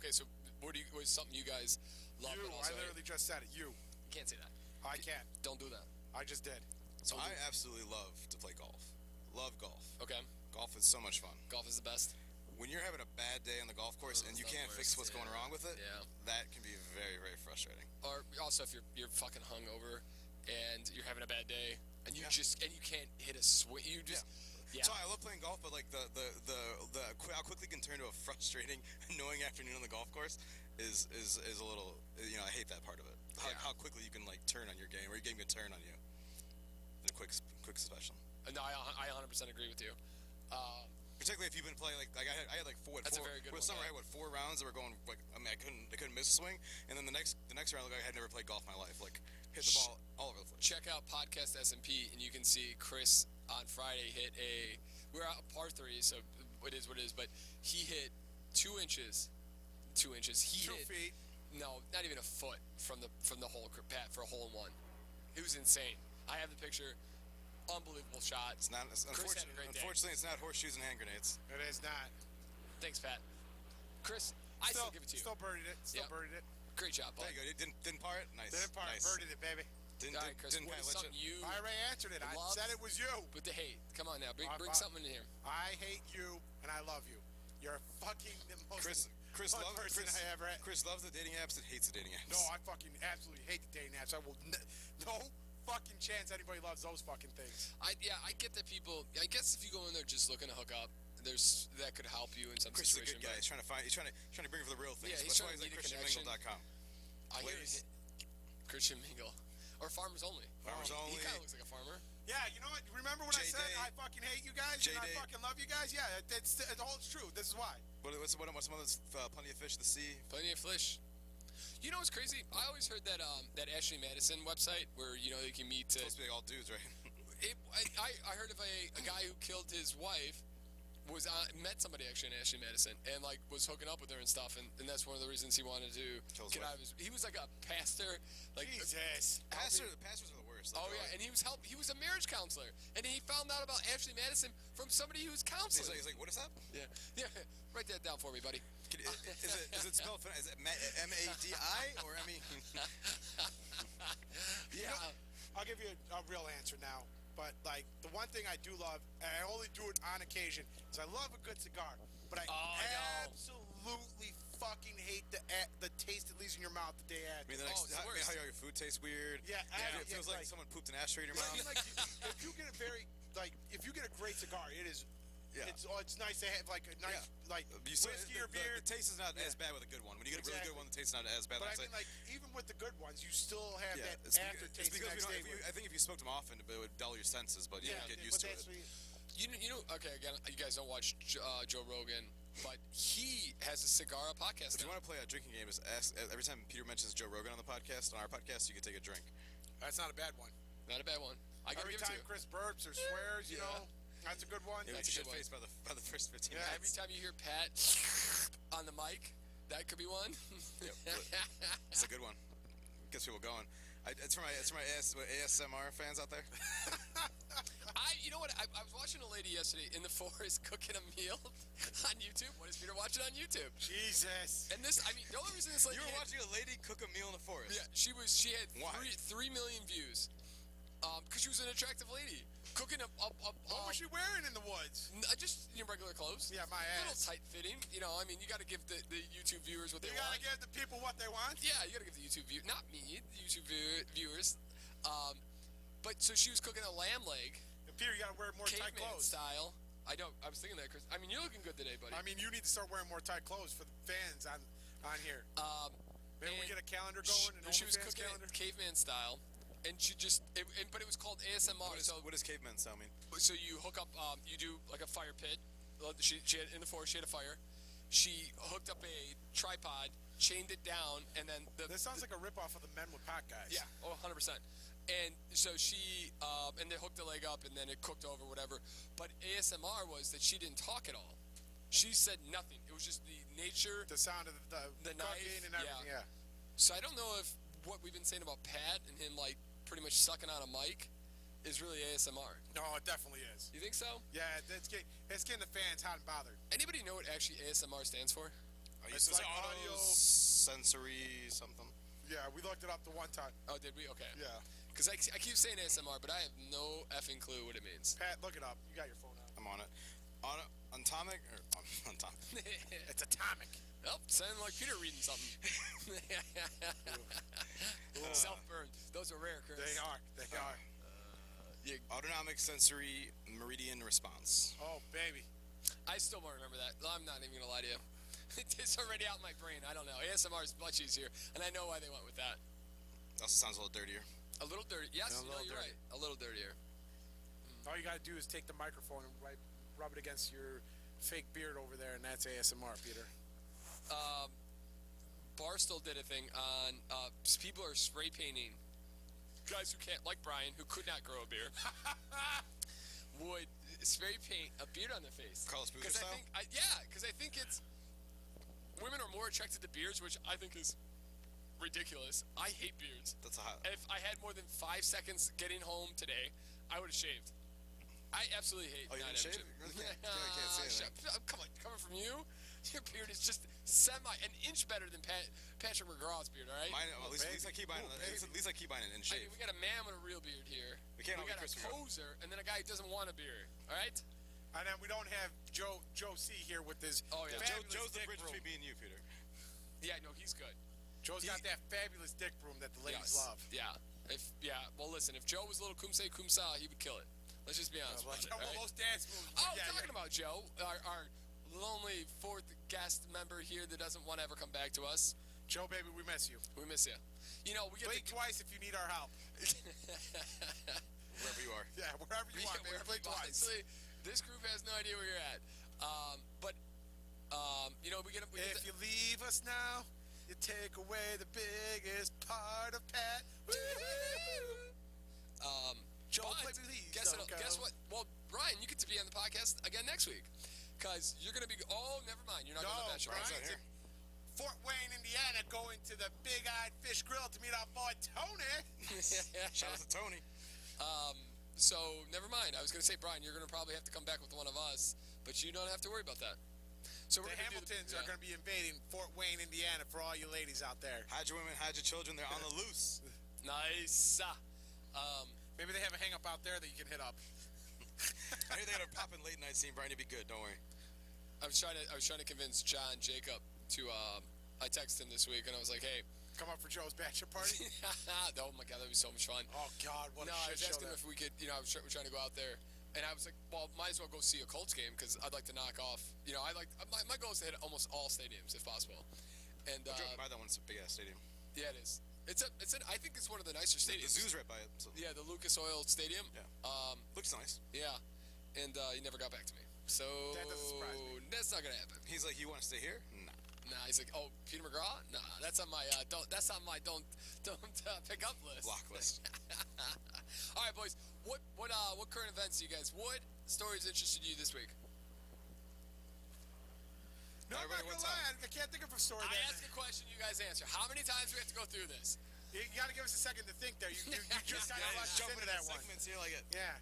what was something you guys love? You, but also I literally just said it. You. can't say that. I can't. Don't do that. I just did. So I absolutely love to play golf. Love golf. Okay. Golf is so much fun. Golf is the best. When you're having a bad day on the golf course and you it's the can't fix what's worst, going wrong with it, yeah. that can be very, very frustrating. Or also if you're fucking hungover and you're having a bad day and you can't hit a swing. You just So I love playing golf, but like how quickly it can turn to a frustrating, annoying afternoon on the golf course is a little. I hate that part of it. How quickly you can like turn on your game, or your game can turn on you. In a quick succession. No, I 100% agree with you. Particularly if you've been playing I had like four. That's a very good one. Summer I had 4 rounds that were going I couldn't miss a swing, and then the next round I had never played golf in my life, like hit the ball all over the place. Check out podcast SMP and you can see Chris on Friday hit we're out par 3, so it is what it is, but he hit 2 inches. 2 inches. He 2 hit feet. No, not even a foot from the hole pat for a hole in one. It was insane. I have the picture. Unbelievable shot. Unfortunately, it's not horseshoes and hand grenades. It is not. Thanks, Pat. Chris, I still give it to you. Still birdied it. Birdied it. Great job, bud. There you go. Didn't par it? Nice. Didn't par it. Nice. Birdied it, baby. Didn't Chris, Pat what is let something you? you I already answered it. I love said it was you. with the hate? Come on now, bring something in here. I hate you and I love you. You're fucking the most Chris fun loves person I ever had. Chris loves the dating apps and hates the dating apps. No, I fucking absolutely hate the dating apps. I will no fucking chance anybody loves those fucking things. I get that people. I guess if you go in there just looking to hook up, that could help you in some Chris is a situation. good guy. He's trying to bring for the real things. Yeah, he's That's trying why to he's meet like a connection. ChristianMingle.com. I hear it. Christian Mingle or Farmers Only. Farmers Only. He kind of looks like a farmer. Yeah, you know what? Remember when I said I fucking hate you guys and I fucking love you guys? Yeah, it's all true. This is why. What's some others? Plenty of Fish to See. Plenty of fish. You know what's crazy? I always heard that that Ashley Madison website where you can meet. It's supposed to be all dudes, right? I heard of a guy who killed his wife. Met somebody actually in Ashley Madison and was hooking up with her and stuff, and that's one of the reasons he wanted to get out of his. He was like a pastor, Jesus. Pastors are the worst. Oh yeah, and he was a marriage counselor, and he found out about Ashley Madison from somebody who was counseling. He's like, what is that? Yeah. Write that down for me, buddy. Is it spelled? Is it M-A-D-I or M-E? Yeah. I'll give you a real answer now. But, the one thing I do love, and I only do it on occasion, is I love a good cigar. But I absolutely fucking hate the taste it leaves in your mouth the day after. I mean, how your food tastes weird. Yeah, it feels like someone pooped an ashtray in your mouth. If you get a great cigar, it is. Yeah. It's nice to have a nice whiskey or beer. The taste is not as bad with a good one. When you get a really good one, the taste is not as bad. But even with the good ones, you still have that aftertaste. I think if you smoked them often, it would dull your senses, but you would get used to it. Okay, again, you guys don't watch Joe Rogan, but he has a cigar podcast. If you want to play a drinking game, just ask every time Peter mentions Joe Rogan on our podcast, you can take a drink. That's not a bad one. Not a bad one. Every time Chris burps or swears, that's a good one. Yeah, that's a good face by the first 15 minutes. Every time you hear Pat on the mic, that could be one. Yep. It's a good one. Gets people going. It's for my ASMR fans out there. You know what? I was watching a lady yesterday in the forest cooking a meal on YouTube. What is Peter watching on YouTube? Jesus. And the only reason this lady You were watching a lady cook a meal in the forest. Yeah, she had 3 million views. Because she was an attractive lady. Cooking what was she wearing in the woods? Just regular clothes. Yeah, my ass. A little tight fitting. You got to give the YouTube viewers what they want. You got to give the people what they want? Yeah, you got to give the YouTube viewers, not me, the YouTube viewers. But so she was cooking a lamb leg. And Peter, you got to wear more tight clothes. Style. I was thinking that, Chris. I mean, you're looking good today, buddy. I mean, you need to start wearing more tight clothes for the fans on here. Maybe we get a calendar going. She was cooking it caveman style. And she but it was called ASMR. What does caveman style mean? So you hook up, you do like a fire pit. She had in the forest. She had a fire. She hooked up a tripod, chained it down, and then this sounds like a ripoff of the Men with Pot guys. Yeah, 100%. And so she and they hooked the leg up, and then it cooked over, whatever. But ASMR was that she didn't talk at all. She said nothing. It was just the nature, the sound of the knife, and everything. Yeah. So I don't know if what we've been saying about Pat and him like pretty much sucking on a mic is really ASMR. No, it definitely is. You think so? Yeah, it's getting the fans hot and bothered. Anybody know what actually ASMR stands for? I It's used to say like audio audio- sensory something. Yeah, we looked it up the one time. Oh, did we? Okay. Yeah. Because I keep saying ASMR, but I have no effing clue what it means. Pat, look it up. You got your phone out. I'm on it. Atomic or atomic. It's atomic. Oh, sounding like Peter reading something. Self-burn. Those are rare, Chris. They are. They are. Autonomic sensory meridian response. Oh, baby. I still won't remember that. I'm not even going to lie to you. It's already out in my brain. I don't know. ASMR is much easier, and I know why they went with that. Also sounds a little dirtier. A little dirty. Yes, Yeah, a little you're dirty. right. A little dirtier. All you got to do is take the microphone and rub it against your fake beard over there, and that's ASMR, Peter. Barstool did a thing on people are spray painting. Guys who can't, like Brian, who could not grow a beard, would spray paint a beard on their face. Carlos Boozer Because style? I think it's women are more attracted to beards, which I think is ridiculous. I hate beards. That's a hot. If I had more than 5 seconds getting home today, I would have shaved. I absolutely hate. Oh, you not didn't shave? having You really can't say anything. Come on, coming from you, your beard is just an inch better than Patrick McGraw's beard. All right. Mine, well, at least I keep mine. Ooh, At least I keep mine in I shape. mean, we got a man with a real beard here. We can't all be got Chris a McGraw. poser, and then a guy who doesn't want a beard. All right. And then we don't have Joe C here with his Oh, yeah. fabulous Joe's the dick bridge broom. between me and you, Peter. Yeah, no, he's good. Joe's got that fabulous dick broom that the ladies love. Yeah. Well, listen, if Joe was a little kumse kumsa, he would kill it. Let's just be honest Like, about it. well, All right? those dance moves. Oh, yeah, talking about Joe, our lonely fourth guest member here that doesn't want to ever come back to us. Joe, baby, we miss you. We miss you. You know, we get Blink twice if you need our help. Wherever you are. Yeah, wherever you are, baby. Blink twice. Honestly, this group has no idea where you're at. You know, we get If you leave us now, you take away the biggest part of Pat. Joe, but please guess don't go. what? Well, Brian, you get to be on the podcast again next week. Because you're going to be... Oh, never mind. You're not going to No, Bachelor. Brian's Brian's in Fort Wayne, Indiana, going to the Big-Eyed Fish Grill to meet our boy Tony. Shout out to Tony. So, never mind. I was going to say, Brian, you're going to probably have to come back with one of us. But you don't have to worry about that. So The we're gonna do Hamiltons are going to be invading Fort Wayne, Indiana, for all you ladies out there. Hide your women, hide your children. They're on the loose. Nice. Maybe they have a hang-up out there that you can hit up. I hear they had a poppin' late night scene. Brian, you'll be good. Don't worry. I was trying to convince John Jacob to. I texted him this week and I was like, hey. Come up for Joe's bachelor party. Oh my God, that'd be so much fun. Oh God, what No, a I shit was show asking him that. if we could. You know, we're trying to go out there, and I was like, well, might as well go see a Colts game because I'd like to knock off. You know, my goal is to hit almost all stadiums if possible. And I'm driving by that one. It's a big ass stadium. yeah, it is. I think it's one of the nicer The stadiums. zoo's right by it. So. Yeah, the Lucas Oil Stadium. Yeah. Looks nice. Yeah, and he never got back to me. So That doesn't surprise me. that's not gonna happen. He's like, you want to stay here? Nah. Nah, he's like, oh, Peter McGraw? Nah, that's on my don't pick up list. Block list. All right, boys. What current events do you guys? What stories interested you this week? No, I'm not Everybody, gonna what's up? lie. I can't think of a story. I ask a question, you guys answer. How many times do we have to go through this? You got to give us a second to think there. You just kind of Yeah, rushed jump into into that the one. segments here like it. Yeah.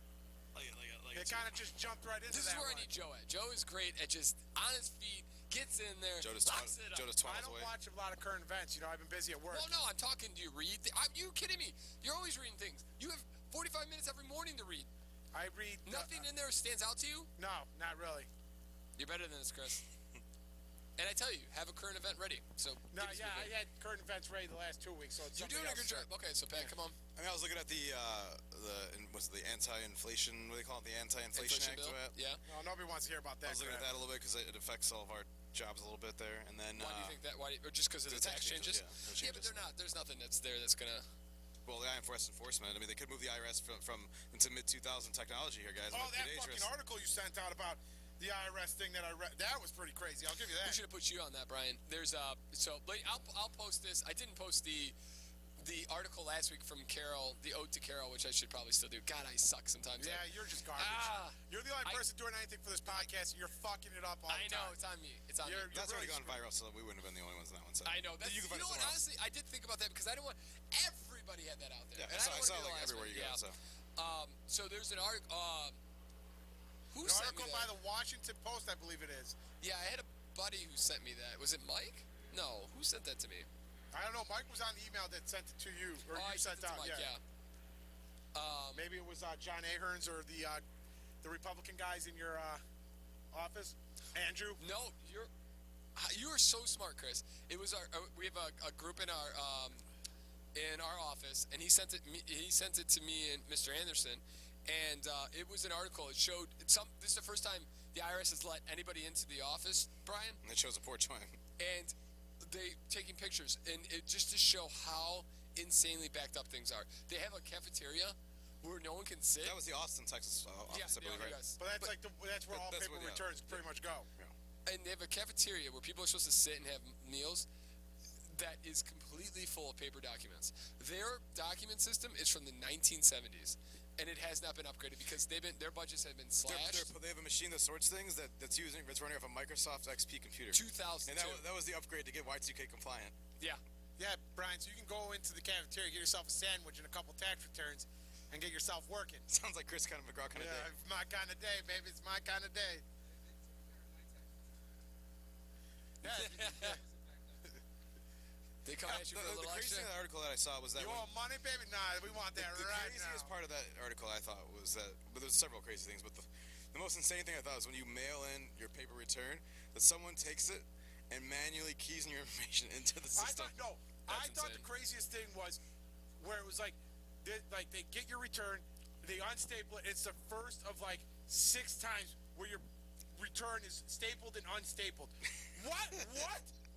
It kind of just jumped right into This that is where one. I need Joe at. Joe is great at just on his feet, gets in there, Joe just locks it up. Joe just I twirls don't away. watch a lot of current events. You know, I've been busy at work. Well, no, I'm talking. Do you read? Are you kidding me? You're always reading things. You have 45 minutes every morning to read. I read Nothing in there stands out to you. No, not really. You're better than this, Chris. And I tell you, have a current event ready. So No, give us a yeah, I good had current events ready the last 2 weeks, so it's You're doing a good job. Okay, so Pat, come on. I mean, I was looking at the anti-inflation. What do they call it? The Anti-Inflation Inflation Act. bill? Right? Yeah. No, nobody wants to hear about I that. was looking at crap. that a little bit because it affects all of our jobs a little bit there. And then, Why do you think that? Or just because of the tax changes? Yeah, no Yeah, but changes. they're not. There's nothing that's there that's gonna. well, the IRS enforcement. I mean, they could move the IRS from into mid-2000 technology here, guys. Oh, Might be that dangerous. fucking article you sent out about the IRS thing that I read, that was pretty crazy. I'll give you We that. should have put you on that, Brian. There's so I'll post this. I didn't post the the article last week from Carol, the ode to Carol, which I should probably still do. God, I suck sometimes. Yeah, you're just garbage. You're the only person doing anything for this podcast, and you're fucking it up all the time. I know, it's on me. It's on me. That's already gone viral, so we wouldn't have been the only ones in that one. So. I know. That's, you can find know what, it somewhere else. honestly, I did think about that because I didn't want... Everybody had that out there. Yeah, and I saw like everywhere you go, so. So there's an article... Who An sent me article that? by the Washington Post, I believe it is. Yeah, I had a buddy who sent me that. Was it Mike? No. Who sent that to me? I don't know. Mike was on the email that sent it to you, or you I sent it to out. Mike, yeah. Maybe it was John Ahern's or the Republican guys in your office, Andrew. No, you are so smart, Chris. It was we have a group in our office, and he sent it to me and Mr. Anderson, and it was an article. It showed this is the first time the IRS has let anybody into the office, Brian. And it shows a poor joint. And they taking pictures, and it just to show how insanely backed up things are. They have a cafeteria where no one can sit. That was the Austin, Texas office, I believe, right? But that's where all paper returns pretty much go. Yeah. And they have a cafeteria where people are supposed to sit and have meals that is completely full of paper documents. Their document system is from the 1970s, and it has not been upgraded because their budgets have been slashed. They have a machine that sorts things that's running off a Microsoft XP computer. 2002. And that was the upgrade to get Y2K compliant. Yeah. Yeah, Brian, so you can go into the cafeteria, get yourself a sandwich and a couple tax returns, and get yourself working. Sounds like Chris kind of McGraw kind of day. It's my kind of day, baby. It's my kind of day. Yeah. They come at you for a little the crazy extra. thing in the article that I saw was that You want money, baby? Nah, we want that the right craziest now. part of that article I thought was that, but there's several crazy things, but the most insane thing I thought was when you mail in your paper return, that someone takes it and manually keys in your information into the system. I thought the craziest thing was where it was like they get your return, they unstaple it. It's the first of like 6 times where your return is stapled and unstapled. What?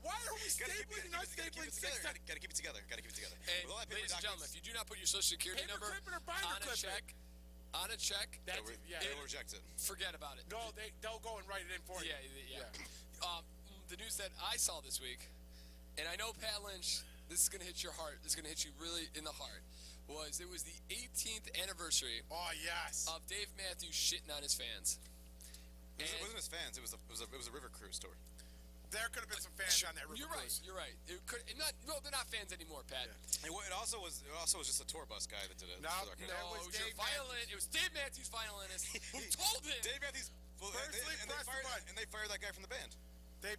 Why are we stapling and unstapling 6 times? Gotta keep it together. And ladies and gentlemen, if you do not put your social security number on a check, they'll reject it. Forget about it. No, they'll go and write it in for you. Yeah. The news that I saw this week, and I know Pat Lynch, this is gonna hit your heart. This is gonna hit you really in the heart. It was the 18th anniversary. Oh yes. Of Dave Matthews shitting on his fans. It wasn't his fans. It was a River Cruise tour. There could have been some fans on that river cruise. You're right. It could no, they're not fans anymore, Pat. Yeah. It also was just a tour bus guy that did it. No, it was It was Dave Matthews, violinist, who told him. They fired that guy from the band. Dave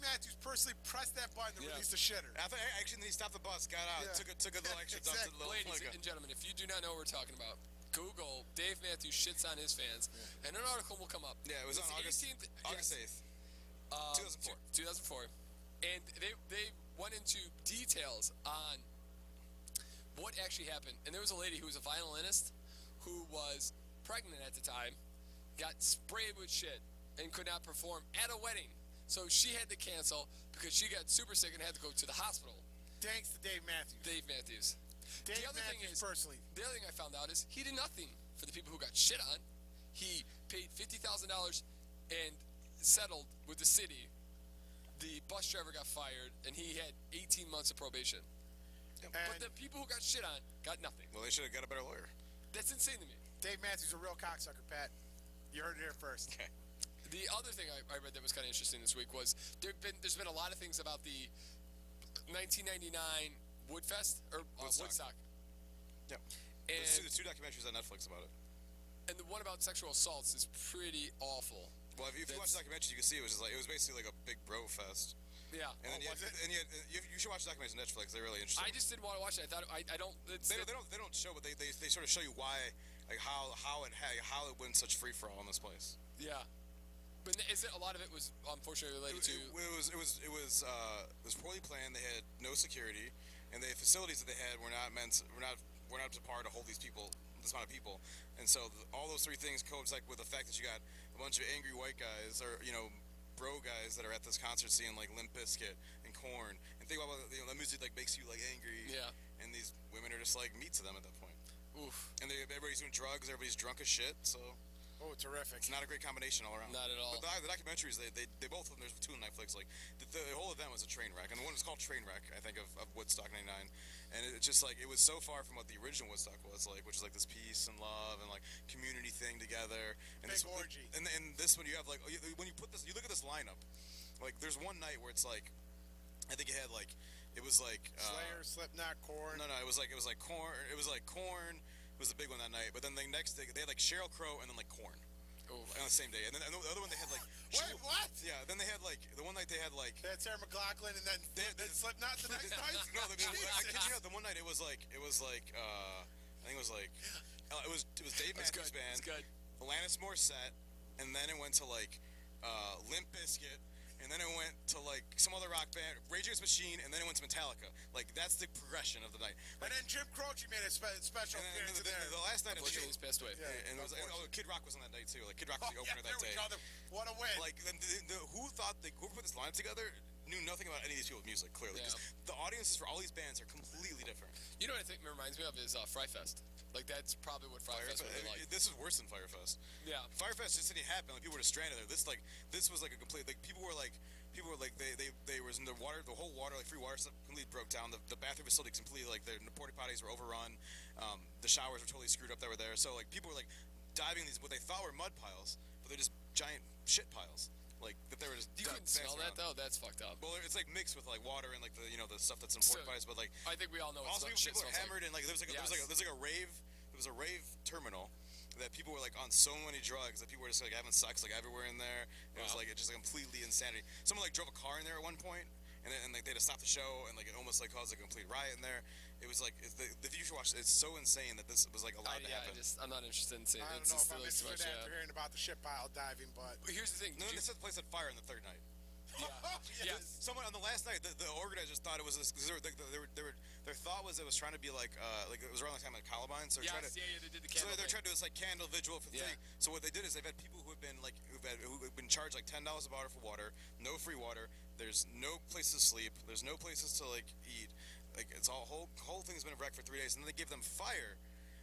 Matthews personally pressed that button to release the shitter. Actually, then he stopped the bus, got out, took a little extra dump to the little Ladies and gentlemen, if you do not know what we're talking about, Google Dave Matthews shits on his fans, and an article will come up. Yeah, it was on August 8th. 2004, and they went into details on what actually happened. And there was a lady who was a violinist who was pregnant at the time, got sprayed with shit, and could not perform at a wedding. So she had to cancel because she got super sick and had to go to the hospital. Thanks to Dave Matthews. The other thing I found out is he did nothing for the people who got shit on. He paid $50,000 and settled with the city. The bus driver got fired, and he had 18 months of probation. But the people who got shit on got nothing. Well, they should have got a better lawyer. That's insane to me. Dave Matthews is a real cocksucker, Pat. You heard it here first. Okay. The other thing I read that was kind of interesting this week was there's been a lot of things about the 1999 Woodfest or Woodstock. Yep. And there's 2 documentaries on Netflix about it. And the one about sexual assaults is pretty awful. Well, if you watch the documentary, you can see it was basically like a big bro fest. Yeah. And you should watch the documentaries on Netflix. They're really interesting. I just didn't want to watch it. I thought I don't. They don't show, but they sort of show you why, like how it went such free for all in this place. Yeah. But a lot of it was unfortunately related to? It was poorly planned. They had no security, and the facilities that they had were not up to par to hold this amount of people. And so all those 3 things coincide with the fact that you got a bunch of angry white guys or bro guys that are at this concert seeing like Limp Bizkit and Korn, and think about that music like makes you like angry. Yeah. And these women are just like meat to them at that point. Oof. And everybody's doing drugs. Everybody's drunk as shit. So. Oh, terrific. It's not a great combination all around. Not at all. But the documentaries, they both of them, there's two on Netflix. Like the whole event was a train wreck, and the one was called Trainwreck, I think, of Woodstock '99. And it's just like it was so far from what the original Woodstock was like, which is like this peace and love and like community thing together. And Big this orgy. And this one you have like when you put this, you look at this lineup. Like there's one night where it's like, I think it had like it was like Slayer, Slipknot, Korn. No, it was like Korn. It was like Korn was the big one that night. But then the next day they had like Sheryl Crow and then like Korn. Oh. On the same day, and then the other one they had like. Wait, what? Yeah, then they had like the one night they had like. They had Sarah McLachlan and then Slipknot the next night. No, I kid you not. The one night it was like I think it was like it was Dave Matthews Band, Alanis Morissette, and then it went to like Limp Bizkit. And then it went to like some other rock band, Rage Against the Machine, and then it went to Metallica. Like that's the progression of the night. And then Jim Croce made a special appearance there. The last night, Unfortunately, he's passed away. Yeah, and it was, Kid Rock was on that night too. Like Kid Rock was the opener that day. What a win! Like who put this lineup together knew nothing about any of these people's music clearly. Because the audiences for all these bands are completely different. You know what I think it reminds me of is Fry Fest. Like that's probably what Fry Fest would be like. This is worse than Firefest. Yeah. Firefest just didn't happen. Like people were just stranded there. This was like a complete like people were like they was in the water, the whole water, like free water stuff completely broke down. The bathroom facilities completely like the porta potties were overrun. The showers were totally screwed up that were there. So like people were like diving in these what they thought were mud piles, but they're just giant shit piles. Like that they were just. You couldn't smell that though. That's fucked up. Well, it's like mixed with like water and like the the stuff that's in porta potties, but like. I think we all know. Also, people are hammered like. and like there's like a rave. There was a rave terminal. That people were like on so many drugs that people were just like having sex like everywhere in there. It was like just like completely insanity. Someone like drove a car in there at one point, and like they had to stop the show, and like it almost like caused a complete riot in there. It was like the you should watch. It's so insane that this was like allowed to happen. I'm not interested in seeing. I don't know if I'm interested after hearing about the ship pile diving, but here's the thing. No, they set the place on fire on the third night. Yeah. Someone on the last night, the organizers thought it was this because their thought was it was trying to be like it was around the time of Columbine, so they did the candle. So they're trying to do this like candle vigil for the thing. So what they did is they've had people who've been charged like $10 a bottle for water, no free water. There's no place to sleep. There's no places to like eat. Like it's all whole thing's been a wreck for 3 days, and then they give them fire,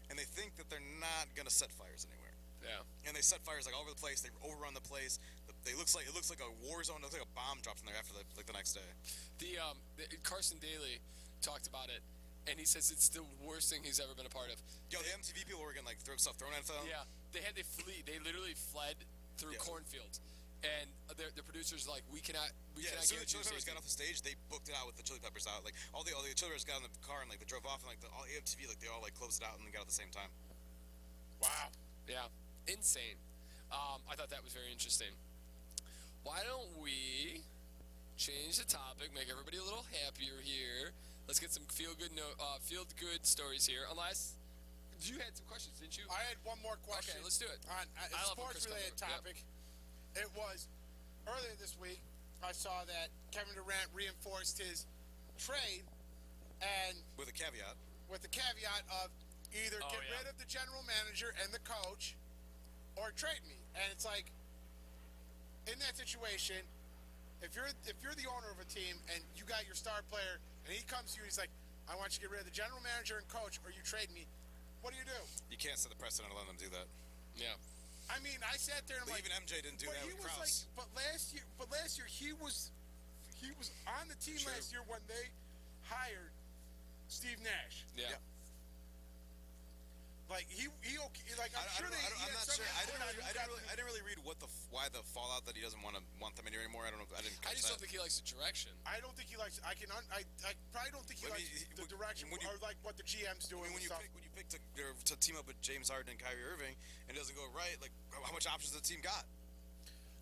and they think that they're not gonna set fires anywhere. Yeah. And they set fires like all over the place. They overrun the place. It looks like a war zone. It looks like a bomb dropped in there after the next day. The Carson Daly talked about it, and he says it's the worst thing he's ever been a part of. Yo, the MTV people were getting like stuff thrown at them. Yeah, they flee. They literally fled through cornfields, and the producers like we cannot. As soon as the Chili Peppers got off the stage, they booked it out with the Chili Peppers out. Like all the Chili Peppers got in the car and like they drove off, and like all MTV like they all like closed it out and they got out at the same time. Wow. Yeah, insane. I thought that was very interesting. Why don't we change the topic, make everybody a little happier here? Let's get some feel good stories here. Unless you had some questions, didn't you? I had one more question. Okay, let's do it. On a sports-related topic. Yep. It was earlier this week. I saw that Kevin Durant reinforced his trade, and with a caveat of either get rid of the general manager and the coach, or trade me. And it's like, in that situation, if you're the owner of a team and you got your star player and he comes to you and he's like, I want you to get rid of the general manager and coach or you trade me, what do? You can't set the precedent and let them do that. Yeah. I mean, I sat there and I'm like, even MJ didn't do that with Krause. But last year he was on the team last year when they hired Steve Nash. Yeah. Like I'm sure. I didn't really read why the fallout that he doesn't want them in here anymore. I don't know. I didn't. I just don't think he likes the direction. I don't think he likes. I probably don't think he likes the direction or like what the GM's doing. When you pick to team up with James Harden and Kyrie Irving and it doesn't go right, like how much options does the team got?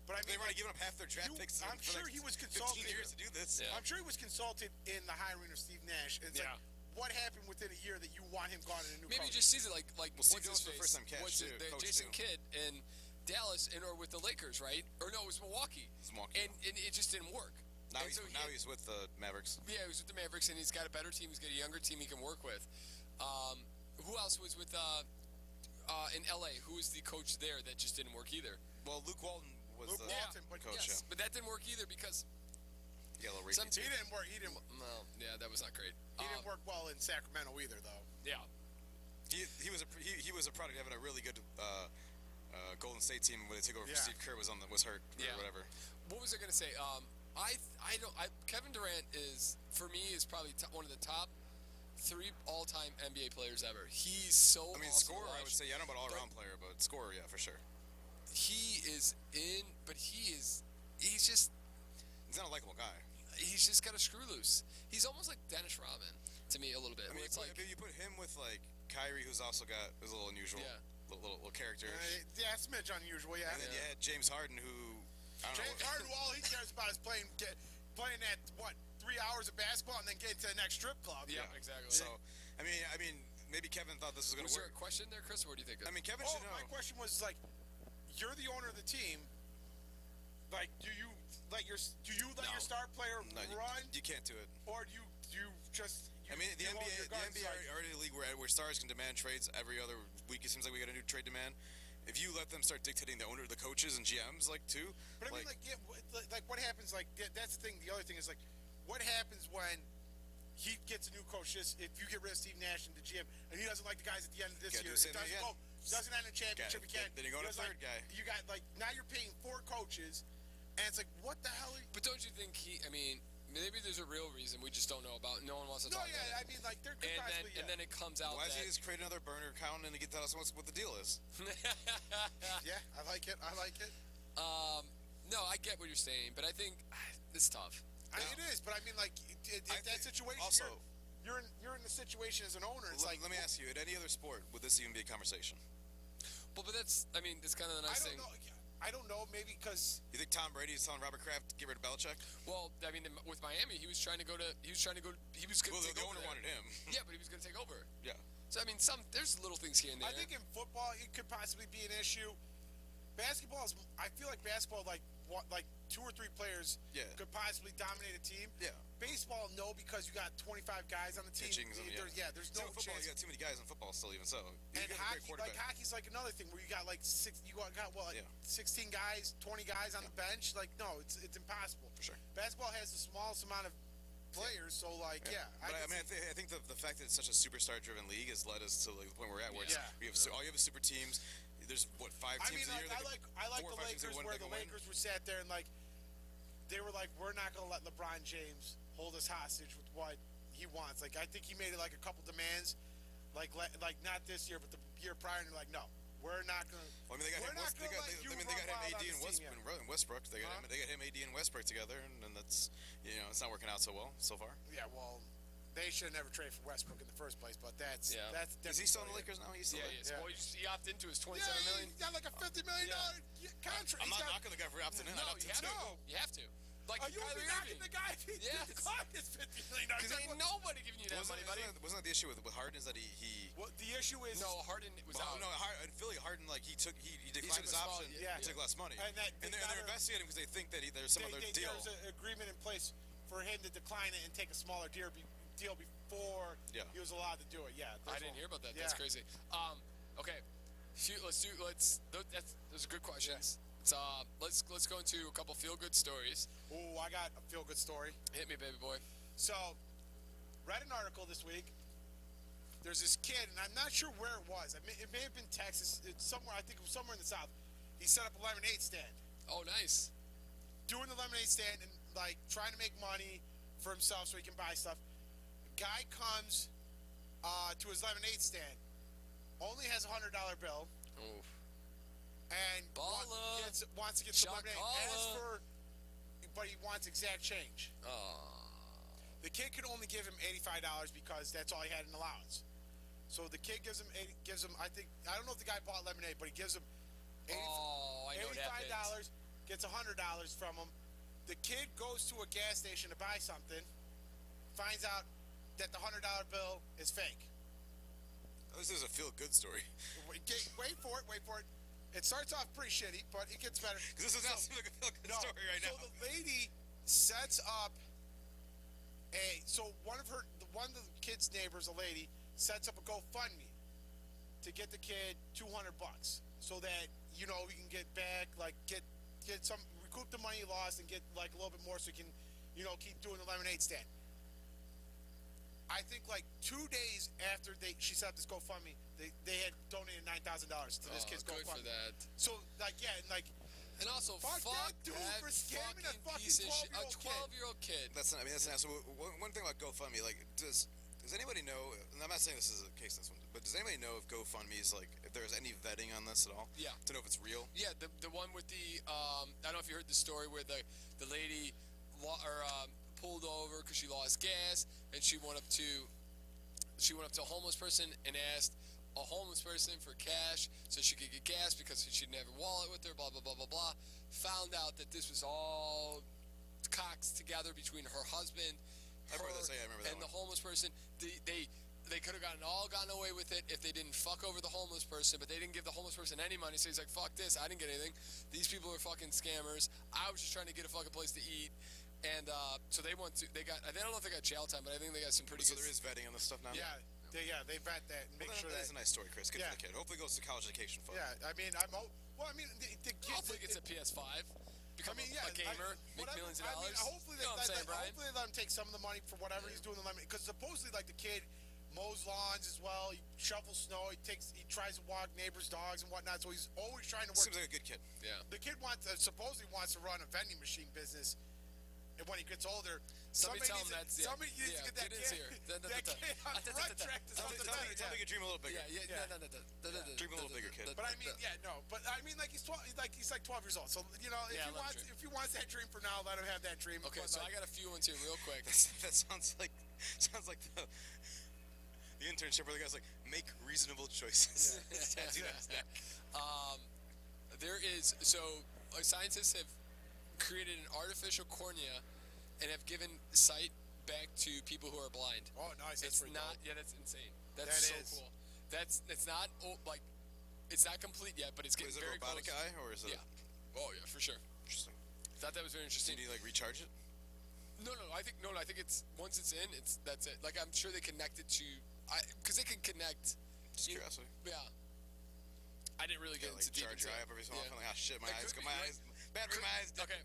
But I mean, they've already given up half their draft picks. I'm sure he was consulted 15 years to do this. Yeah. I'm sure he was consulted in the hiring of Steve Nash. It's like, what happened within a year that you want him gone in a new Maybe coach? he just sees it like Steve Nash for the first time catch too. Jason Kidd in Dallas or with the Lakers, right? Or no, it was Milwaukee. And it just didn't work. Now he's with the Mavericks. Yeah, he was with the Mavericks, and he's got a better team. He's got a younger team he can work with. Who else was with in LA? Who was the coach there that just didn't work either? Well, Luke Walton was the coach. Yes, but that didn't work either because yellow he didn't work. No, yeah, that was not great. He didn't work well in Sacramento either, though. Yeah. He was a product of having a really good Golden State team when they took over for Yeah. Steve Kerr was hurt or Yeah. whatever. What was I gonna say? Kevin Durant is for me is probably one of the top 3 all-time NBA players ever. He's so. I mean, awesome to scorer, I watch. would say, I don't know about all-around player, but scorer, yeah, for sure. He is in, but he's just He's not a likable guy. he's just got a screw loose. He's almost like Dennis Rodman to me a little bit. I mean, where it's like, you put him with like Kyrie, who's also is a little unusual, Yeah. little character, Yeah, smidge unusual. Yeah. and then you had James Harden, who I don't James know. Harden, all he cares about is playing that 3 hours of basketball and then getting to the next strip club. yeah, exactly. So, I mean, maybe Kevin thought this was going was to there work. a question there, Chris? Or what do you think? I mean, Kevin Oh, should know. my question was like, you're the owner of the team. Like, do you let your No. star player No, run, you can't do it. or do you just? I mean, the you hold your NBA, guns, like- are already a league where stars can demand trades every other week. It seems like we got a new trade demand. If you let them start dictating the coaches and GMs, too. But I mean, what happens? Like, that's the thing. The other thing is, like, what happens when he gets a new coach? Just if you get rid of Steve Nash and the GM, and he doesn't like the guys at the end of this Gotta do year, the same it doesn't thing again. doesn't end in championship again. Then you go to He doesn't third guy. You got now you're paying 4 coaches, and it's like, what the hell? But don't you think I mean, maybe there's a real reason we just don't know about. No one wants to No, talk yeah, about I mean, like, there could it. possibly, And then it comes out Why does that he just create another burner account and he can tell us what the deal is? yeah, I like it. no, I get what you're saying, but I think it's tough. It is, but I mean, like, that situation. Also, you're in the situation as an owner. It's let like, me ask you: in any other sport, would this even be a conversation? But that's I mean, it's kind of the I nice don't thing. know. I don't know. Maybe because You think Tom Brady is telling Robert Kraft to get rid of Belichick? Well, I mean, with Miami, he was going to go. He was going to Well, take the over owner there. wanted him. Yeah, but he was going to take over. Yeah. So I mean, there's little things here and there. I think in football it could possibly be an issue. Basketball is. I feel like basketball, like 2 or 3 players, Yeah. could possibly dominate a team. Yeah. Baseball, no, because you got 25 guys on the team. Pitching, There's So no in football, chance. you got too many guys in football still, even so. You And got a great hockey, quarterback. hockey's like another thing where you got like 16 guys, 20 guys on the bench. Like, no, it's impossible. For sure. Basketball has the smallest amount of players, so like, yeah. But I think the fact that it's such a superstar-driven league has led us to like the point we're at, where it's, all you have is super teams. There's 5 teams a year. I like 4 or the 5 teams Lakers that where can the win. Lakers were sat there and like they were like, we're not going to let LeBron James hold us hostage with what he wants. Like, I think he made it like a couple demands, like not this year, but the year prior, and they're like, no, we're not going to. Well, I mean, they got him. They got him, AD, and Westbrook. They got him, AD, and Westbrook together, and that's it's not working out so well so far. Yeah, well, they should have never traded for Westbrook in the first place, but that's Is he still in the Lakers now? He's still Yeah, there. he is. Well, he opted into his $27 million. He's got like a $50 million contract. I'm not knocking the guy for opting in. No, I'd opt in too. you have to. Like Are you Kyrie knocking Irving. the guy if he Yes. declined his $50 million? Because ain't nobody giving you that money, buddy. Wasn't that the issue with Harden is that he Well, the issue is No, Harden was out. no, in Philly, Harden he declined took his a small- option. yeah. He took less money, And that- and they're investigating because they think that there's some other deal. There's an agreement in place for him to decline it and take a smaller deal before he was allowed to do it. Yeah, I didn't hear about that. That's crazy. Okay, those are good questions. So, let's go into a couple feel-good stories. Oh, I got a feel-good story. Hit me, baby boy. So, read an article this week. There's this kid, and I'm not sure where it was. It may have been Texas. It's somewhere. I think it was somewhere in the South. He set up a lemonade stand. Oh, nice. Doing the lemonade stand and like trying to make money for himself so he can buy stuff. Guy comes to his lemonade stand, only has $100 bill, Oof. and Baller. wants to get some lemonade. Shakala. But he wants exact change. The kid could only give him $85 because that's all he had in allowance. So the kid gives him. I don't know if the guy bought lemonade, but he gives him I know what happens. $85. Gets $100 from him. The kid goes to a gas station to buy something, finds out that the $100 bill is fake. This is a feel-good story. Wait for it. It starts off pretty shitty, but it gets better. Because this does not seem like a feel-good story right now. So the lady sets up one of the kid's neighbors, a lady, sets up a GoFundMe to get the kid $200 so that he can get back, like get some, recoup the money he lost and get like a little bit more so he can keep doing the lemonade stand. I think like 2 days after she set up this GoFundMe, they had donated $9,000 to this kid's good for GoFundMe. that. So like yeah, and like And also, fuck that dude for scamming a fucking 12-year-old kid. That's not. I mean, that's not. So one thing about GoFundMe, like, does anybody know? And I'm not saying this is the case in this one, but does anybody know if GoFundMe is like if there's any vetting on this at all? Yeah. To know if it's real. Yeah, the one with the I don't know if you heard the story where the lady pulled over because she lost gas, and she went up to a homeless person and asked a homeless person for cash so she could get gas because she didn't have a wallet with her, blah, blah, blah, blah, blah. Found out that this was all coxed together between her husband, I remember this, yeah, I remember that and the homeless person. They could have gotten away with it if they didn't fuck over the homeless person, but they didn't give the homeless person any money, so he's like, fuck this, I didn't get anything. These people are fucking scammers. I was just trying to get a fucking place to eat. And so I don't know if they got jail time, but I think they got some pretty So good... there is vetting on this stuff now? Yeah. They vet that and make sure that is a nice story, Chris. Good for the kid. Hopefully goes to college education fund. Yeah, I mean, the kid. Hopefully gets a PS5, become a gamer, make millions of dollars. Hopefully you know what I'm saying, Brian? Hopefully they let him take some of the money for whatever he's doing. Because supposedly, like, the kid mows lawns as well. He shovels snow. He tries to walk neighbors' dogs and whatnot. So he's always trying to work. Seems like a good kid. Yeah. The kid supposedly wants to run a vending machine business. And when he gets older, somebody tell him that's somebody needs to get that kid, here. that kid on the right track to something better. Tell me you dream a little bigger. Dream a little bigger, kid. But I mean, but I mean, like he's 12 years old. So you know, if he wants that dream for now, let him have that dream. Okay, so I got a few ones here real quick. That sounds like the internship where the guy's like, make reasonable choices. There is scientists have created an artificial cornea and have given sight back to people who are blind. Oh, nice. It's not. Yeah, that's insane. That's so cool. It's not it's not complete yet, but it's getting very close. Is it a robotic eye or is it? Yeah. Oh yeah, for sure. Interesting. Thought that was very interesting. Did you like recharge it? No. I think it's once it's in, that's it. Like I'm sure they connect it to, because they can connect. Just curiosity. Yeah. I didn't really get into deep charge your eye up every so often. Like, shit, my eyes. Battery, my eyes. Okay,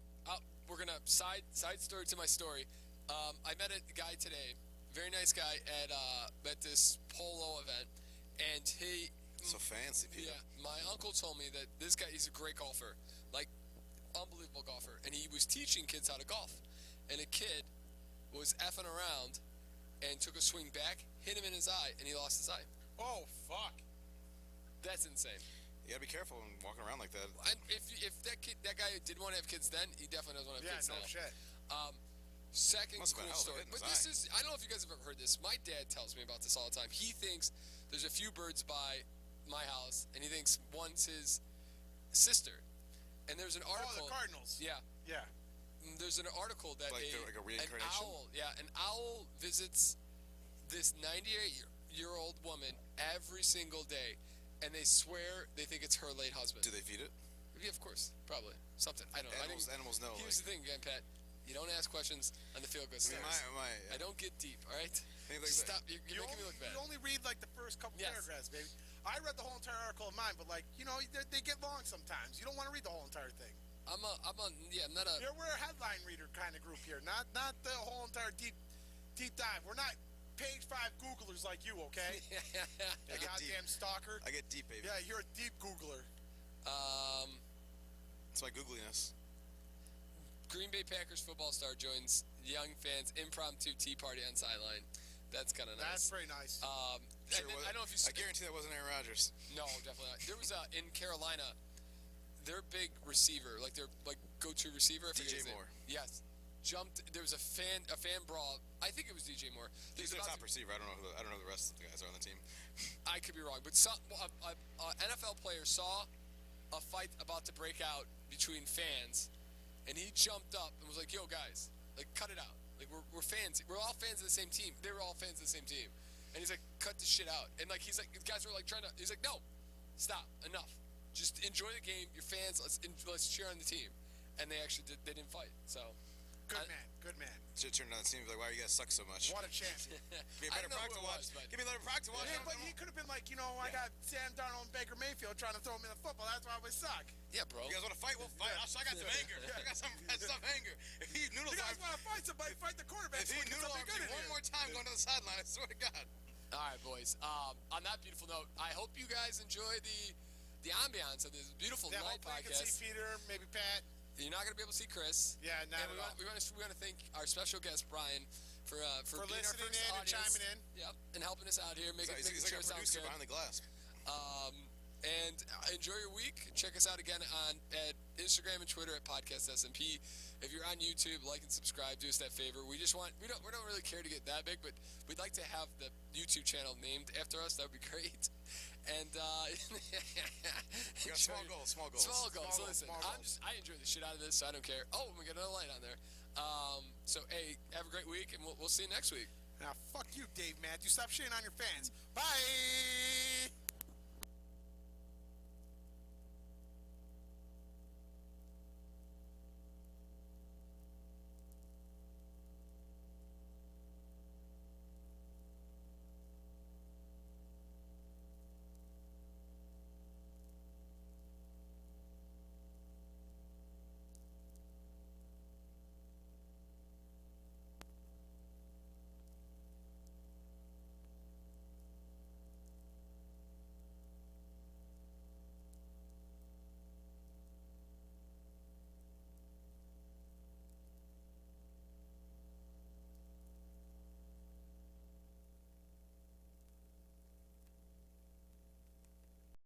we're gonna side story to my story. I met a guy today, very nice guy at this polo event, and he. So fancy, Peter. Yeah, my uncle told me that this guy, he's a great golfer, like unbelievable golfer, and he was teaching kids how to golf, and a kid was effing around, and took a swing back, hit him in his eye, and he lost his eye. Oh fuck. That's insane. You gotta be careful when walking around like that. If that guy did want to have kids then, he definitely doesn't want to have kids now. Yeah, no shit. Second Must have cool been story. hell, But this is, I don't know if you guys have ever heard this. My dad tells me about this all the time. He thinks there's a few birds by my house, and he thinks one's his sister. And there's an article. Oh, the Cardinals. Yeah. Yeah. There's an article that like a reincarnation? an owl visits this 98-year-old woman every single day, and they swear they think it's her late husband. Do they feed it? Yeah, of course, probably something. I don't know. Animals know. Here's the thing, again, Pat. You don't ask questions on the field goal stairs. I don't get deep. All right. Stop. You're making me look bad. You only read like the first couple paragraphs, baby. I read the whole entire article of mine, but like they get long sometimes. You don't want to read the whole entire thing. I'm not a. We're a headline reader kind of group here, not the whole entire deep dive. We're not page 5 Googlers like you, okay? I get goddamn deep. stalker. I get deep, baby. Yeah, you're a deep Googler. It's my googliness. Green Bay Packers football star joins young fans impromptu tea party on sideline. That's kind of nice. That's very nice. I don't know if you. I guarantee that wasn't Aaron Rodgers. No, definitely not. There was in Carolina, their big receiver, like their go-to receiver, DJ Moore. Yes, jumped. There was a fan brawl. I think it was DJ Moore. He's the top receiver. I don't know who the rest of the guys are on the team. I could be wrong, but an NFL player saw a fight about to break out between fans, and he jumped up and was like, "Yo, guys, like, cut it out. Like, we're fans. We're all fans of the same team. They were all fans of the same team." And he's like, "Cut the shit out." And like, he's like, the guys were like trying to. He's like, "No, stop. Enough. Just enjoy the game. You're fans. Let's cheer on the team." And they actually did. They didn't fight. So. Good man. Should turn on the team and be like, why you guys suck so much? What a champion. Give me a better product to watch. Give me a better product to watch. Yeah, but he could have been like, I got Sam Darnold and Baker Mayfield trying to throw him in the football. That's why we suck. Yeah, bro. You guys want to fight? We'll fight. I got some anger. I got some anger. If he noodles you guys want to fight somebody, fight the quarterback. If he noodles me one more time going to the sideline, I swear to God. All right, boys. On that beautiful note, I hope you guys enjoy the ambiance of this beautiful Yeah, night hopefully you can podcast. see Peter, maybe Pat. You're not going to be able to see Chris. Yeah, not and at all. we want to thank our special guest Brian for being our listening first in and audience. chiming in. Yep, and helping us out here, making He's sure like it a sounds producer good. behind the glass. And enjoy your week. Check us out again at Instagram and Twitter at Podcast SMP. If you're on YouTube, like and subscribe. Do us that favor. We don't really care to get that big, but we'd like to have the YouTube channel named after us. That would be great. And We got small goals. Small goals. So listen, I enjoy the shit out of this, so I don't care. Oh, we got another light on there. So hey, have a great week, and we'll see you next week. Now, fuck you, Dave Matthews. Stop shitting on your fans. Bye.